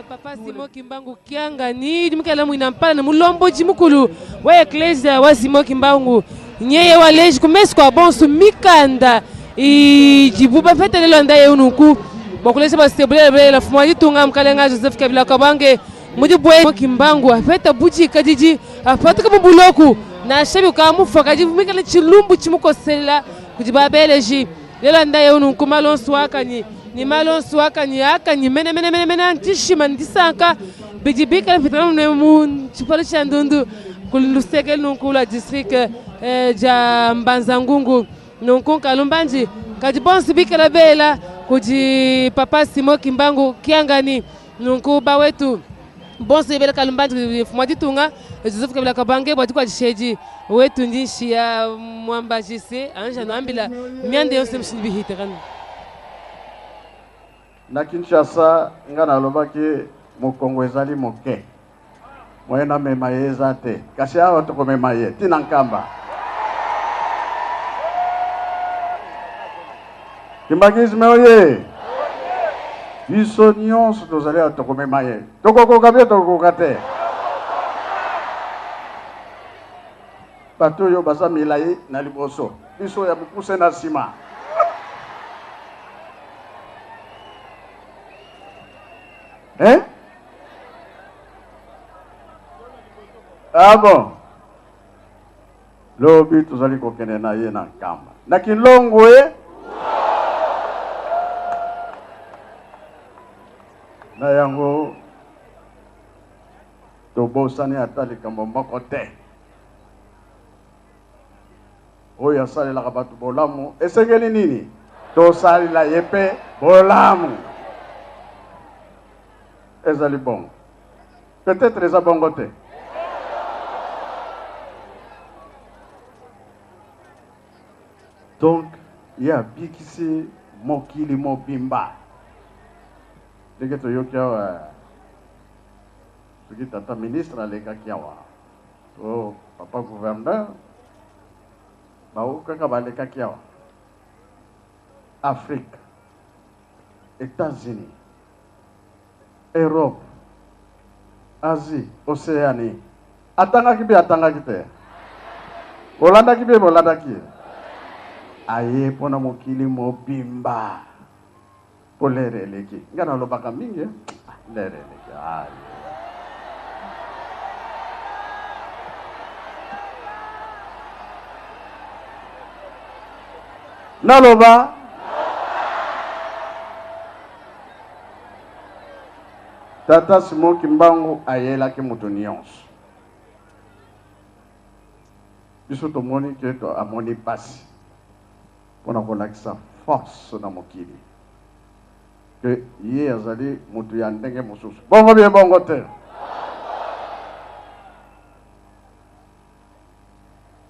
Papa Simon Kimbangu kiangani dimukala mwinampala na mulombo jimukulu wa eklesia wa Simon Kimbangu nyeye waleji kumesi kwa bonsu mikanda ijibuba fete lelo ndaye unuku bokulesa basebule la fuma yitunga mkalenga Joseph Kabila Kabange mujibwe Kimbangu afeta buji kadiji afata kabuloku na shebi kamufa kajibu mikala chilumbu chimukosela kujibabeleji lelo ndaye unuku malonsu akani ni malonsu akani akani mene antishima ndisanka bijibika fitana ne mun chipalo chandundu kuluseke nunkula district ja Mbanza-Ngungu nunku kalumbanji kajibonsi bikala bela kuji Papa Simon Kimbangu kiangani nunku bawetu bonsi bela kalumbanji fumaditunga Joseph Kabila Kabange bwati kwa jisheji wetu ndishi ya mwamba jise anja nambila miande yose mshini bihiterani na Kinshasa nga nalobaki mokongo ezali moke moyena mema ye eza te kasi awa tokomema ye tina nkamba Kimbangizme oye biso nyonso tozali awa tokomema ye tokokoka bie tokokoka te bato oyo baza milayi na liboso biso ya mokuse na nsima. Hein? Ah bon. Lobi tozali kokende na ye na nkamba. Na kilongo na yango tobosani ata likambo moko te. Oyo asalelaka bato bolamu esengeli nini? Tosalela ye mpe bolamu. Ezali bon. Peut-être eza bongo te. Donc, il y a bikisi mokili mobimba. Dès que yoki awa soki tata ministre alekaki awa to papa gouverneur baokaka balekaki awa Afrique, États-Unis, Europe, Asie, Océanie. Atangaki bi atangaki te. Olandaki bi olandaki. Aye pona mokili mobimba. Polere leki. Ngana lobaka mingi. Lere leki. Aye. Naloba Tata Simon Kimbangu ayelaki moto nyonso. Biso tomoni ke to amoni pasi pona kolakisa force na mokili ke ye azali moto ya ndenge mosusu. Bongo bien bongo te.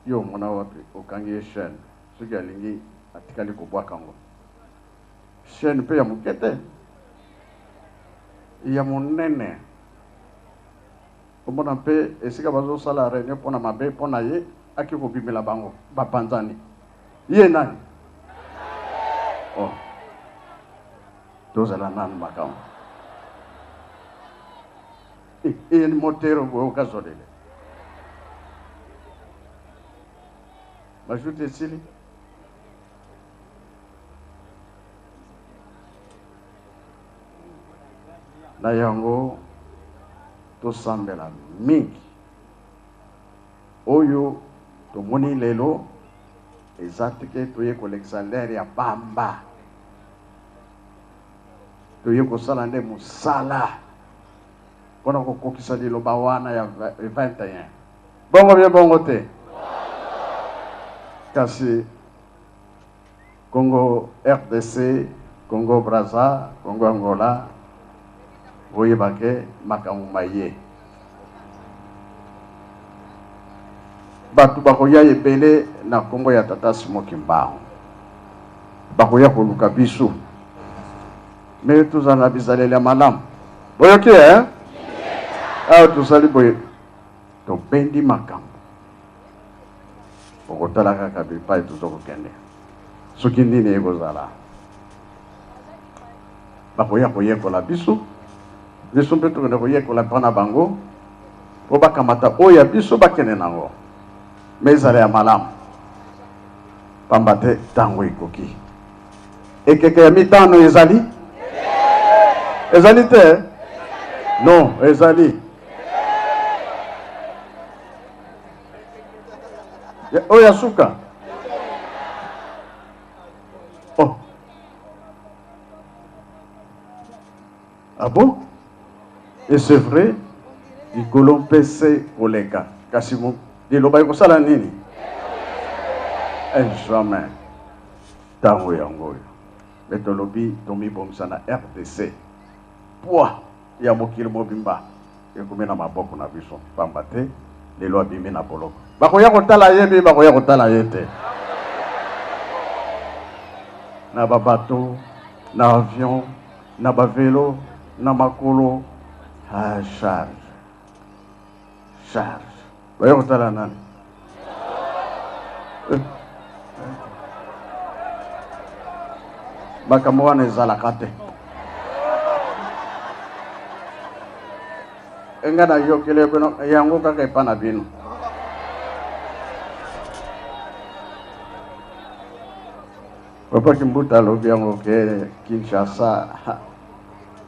Yo mona wapi okangi chaîne soki alingi atikali kobwaka ngo chaîne pe ya mokete ya monene omona mpe esika bazosala réunion mpona mabe mpona ye aki kobimela bango bapanzani ye nani tozala nanu makambo eyeni motero boye okazolele bajute esili na yango tosambela mingi oyo tomoni lelo eza teke toye kolekisa lere ya pamba toye kosala nde mosala mpona kokokisa liloba wana ya 21 bongo bien bongo te kasi Congo RDC, Congo Brazza, Congo Angola oyebake makambo maye bato bakoya ebele na kombo ya tata Simon Kimbangu bakoya koluka biso me tozala bizaleli ya malamu boyoki awa tozali boye tobendi makambo okotala kaka bipai tozokokende soki nini ekozala bakoya koyekola biso mpe tokende koyekola mpona bango po bakamata oyo ya biso bakende nango me ezala ya malamu pamba te ntango ekoki ekeke ya mitano ezali te non ezali oyo ya suka oh. Ah bon? Et c'est vrai, likolo mpese koleka kasi liloba ekosala nini? Jamais ntango yango oyo me tolobi tomibongisa na RDC poa ya mokili mobimba ekomi na maboko na biso pamba te lelo abimi na boloko bakoya kotala ye mpe bakoya kotala ye te na babato na avion na bavelo na makolo charge bakoya kotala nani makambo wana ezalaka te enga na yokele bino yango kaka epa na bino papa Kimbuta alobi yango ke Kinshasa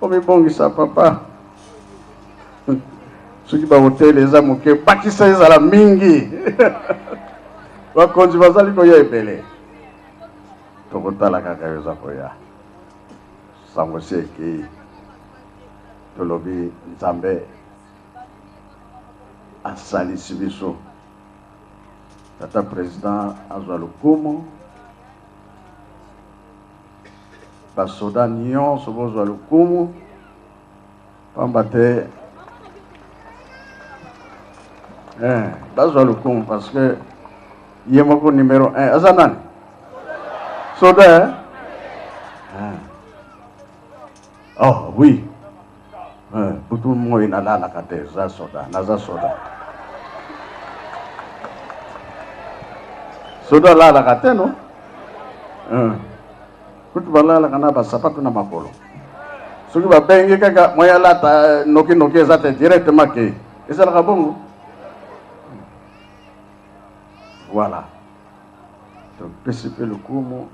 omibongisa papa soki bahotele eza moke bakisa ezala mingi bakonzi bazali koya ebele tokotala kaka eza koya sango si ekei tolobi nzambe asalisi biso tata président azwa lokumu basoda nyonso bozwa lokumu pamba te bazwa lokumu parce que ye moko numéro 1 aza nani soda oh oui butu moi nalalaka te za soda naza soda soda lalaka te no kutu balalaka na basapatu na makolo soki babengi kaka moya lata noki eza te directement ke ezalaka bongo voilà topesi mpe lokumu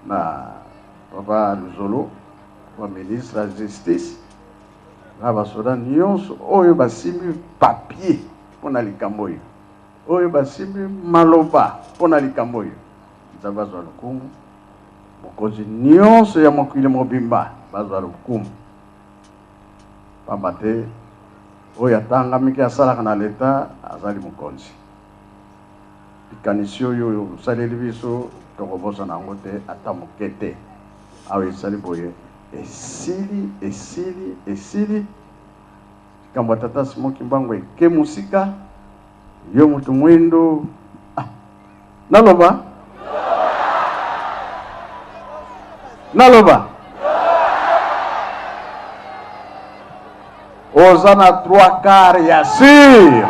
na papa Luzolo wa ministre ya justice na basoda nyonso oyo basimbi papier mpona likambo oyo basimbi maloba mpona likambo oyo nzambe azwa lokumu mokonzi nyonso ya mokili mobimba bazwa lokumu pamba te oyo atangamiki asalaka na leta azali mokonzi likanisi oyo osaleli biso tokobosana yango te ata moke te awa esali boye esili likambo ya tata Simon Kimbangu eke mosika yo mutu mwindo naloba oza na 3/4 ya sir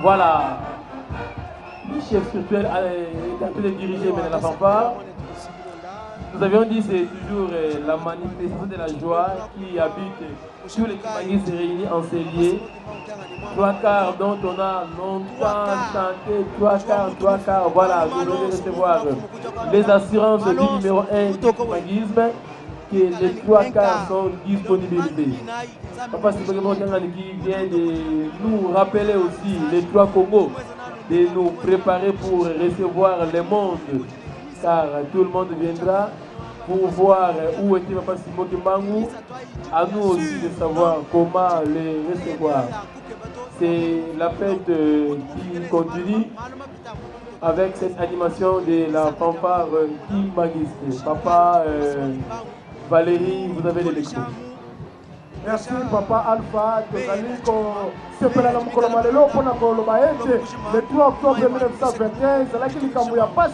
Voilà, le chef spirituel est en train de diriger maintenant la fanfare. Nous avions dit c'est toujours la manifestation de la joie qui habite tous les Kimbanguis se réunissent en ces lieux. 3/4 dont on a longtemps chanté, 3/4, voilà, vous devez recevoir les assurances du numéro 1 du Kimbanguisme, que les 3/4 sont disponibilisés. Papa Simon qui vient de nous rappeler aussi les 3 Congos. de nous préparer pour recevoir le monde, car tout le monde viendra pour voir où était Papa Simon Kimbangu, à nous aussi de savoir comment les recevoir. C'est la fête qui continue avec cette animation de la fanfare Kimbangiste. Papa Valérie, vous avez l'élection. Merci Papa Alpha, c'est pour le 3 octobre 1921, c'est là qu'il y a pas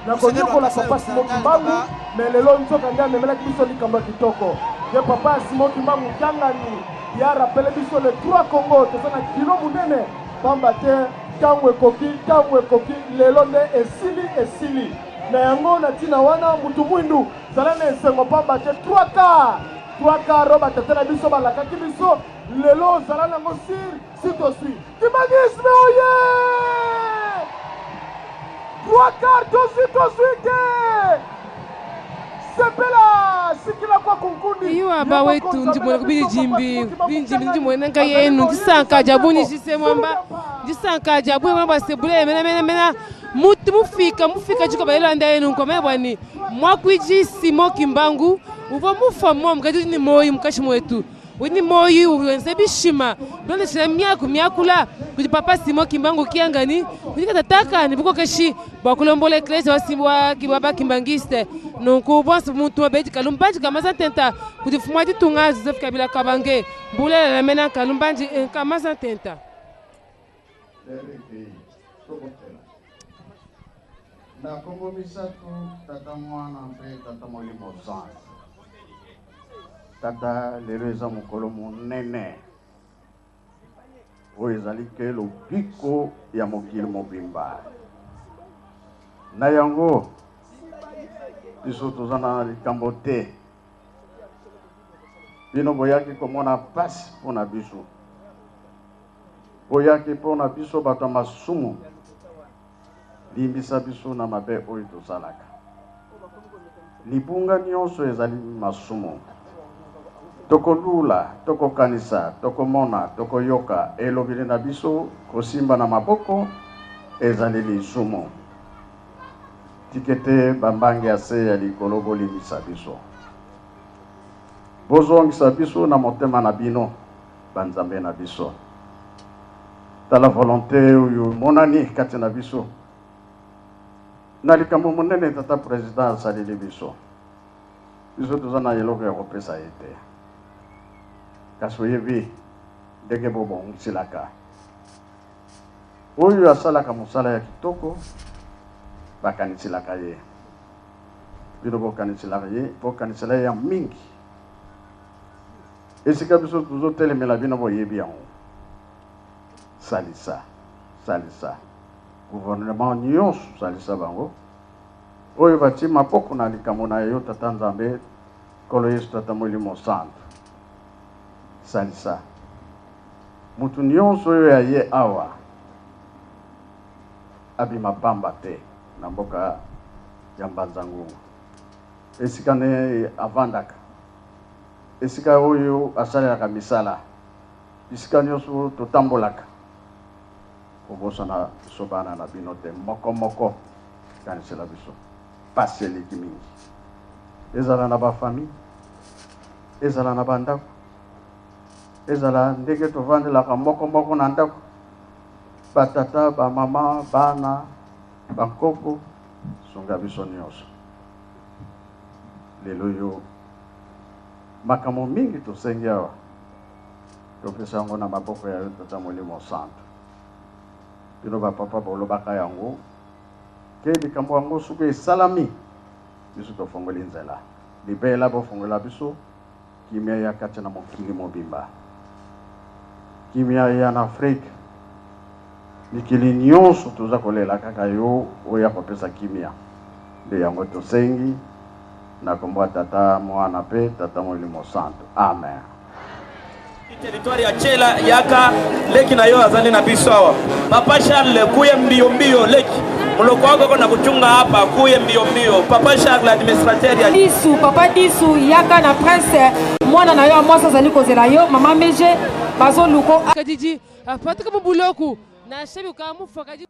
na konyoko la Papa Simon Kimbangu, mais le long nzoka ndia memela kiso likamba kitoko. Ye Papa Simon Kimbangu kangani ya rappelé biso le 3 Congo, tozana kilo munene pamba te kangwe koki lelo nde esili na yango na tina wana mutu mwindu zalana esengo pamba te 3K roba tetela biso balaka kibiso lelo zalana ngo si to suis Kimbangisme oye 3K tosike sepela sikila kwa kunkundi iyo aba wetu ndimwe kubili jimbi ndimwe nanga yenu ndisanka jabuni jisemwamba ndisanka jabu mwamba sebule mena mutu mufika jiko bayelanda yenu ngome bwani mwakwiji Simon Kimbangu uva mufa mukati ni moyi mukashi mwetu wini moyi uwenze bishima donde chira myakula kuti Papa Simon Kimbangu kiangani kuti katataka ni buko kashi bakulombola eklesi wasimwa kibaba Kimbangiste nonku bonse muntu abedi kalumbanji kamaza tenta kuti fumwa ditunga zofika kabila kabange mbule la mena kalumbanji kamaza tenta na Kongo misatu tata mwana mpe tata molimo sana tata lelo eza mokolo monene oyo ezali ke lobiko ya mokili mobimba na yango biso toza na likambo te bino boyaki komona pasi mpona biso boyaki mpona biso bato ya masumu limbisa biso na mabe oyo tosalaka libunga nyonso ezali masumu tokolula tokokanisa tokomona tokoyoka elobeli na biso kosimba na maboko ezali lisumu tikete bambange ya se ya likolo bolimbisa biso bozongisa biso na motema na bino banzambe na biso tala volonté oyo monani kati na biso na likambo monene tata président asaleli biso toza na eloko ya kopesa ye te kasi oyebi ndenge bobongiselaka oyo asalaka mosala ya kitoko bakaniselaka ye bino bokanisela ye ya mingi esika biso tozotelemela bino boyebi yango salisa gouvernement nyonso salisa bango oyo batie mapoko na likambo na yo tata nzambe kolo yesu tata molimo santu salisa mutu nyonso oyo aye awa abima pamba te na mboka ya Mbanza-Ngungu esika ne avandaka esika oyo asalelaka misala esika nyonso totambolaka kobosana biso bana na bino te moko kanisela biso pasi eleki mingi ezala na bafamille ezala na bandako ezala ndenge tovandelaka moko na ndako batata bamama bana bankoko sunga biso nyonso lelo yo makambo mingi tosengi awa topesa yango na maboko ya yo tata molimo santu bino bapapa bolobaka yango ke likambo yango soki esalami biso tofongoli nzela libela bofongola biso kimia ya kati na mokili mobimba kimia ya na Afrique mikili nyonso toza kolela kaka yo oyo akopesa kimia nde yango tosengi na kombo tata mwana pe tata molimo santu amen. Territoire ya Chela yaka leki na yo azali na biso awa Papa Charles kuye mbio leki muloko wako na kuchunga hapa kuye mbio Papa Charles administrateur ya Disu Papa Disu yaka na prince mwana na yo mwasa azali kozela yo mama meje bazo luko kadiji apataka bubuloku na shebi ukamufa kadiji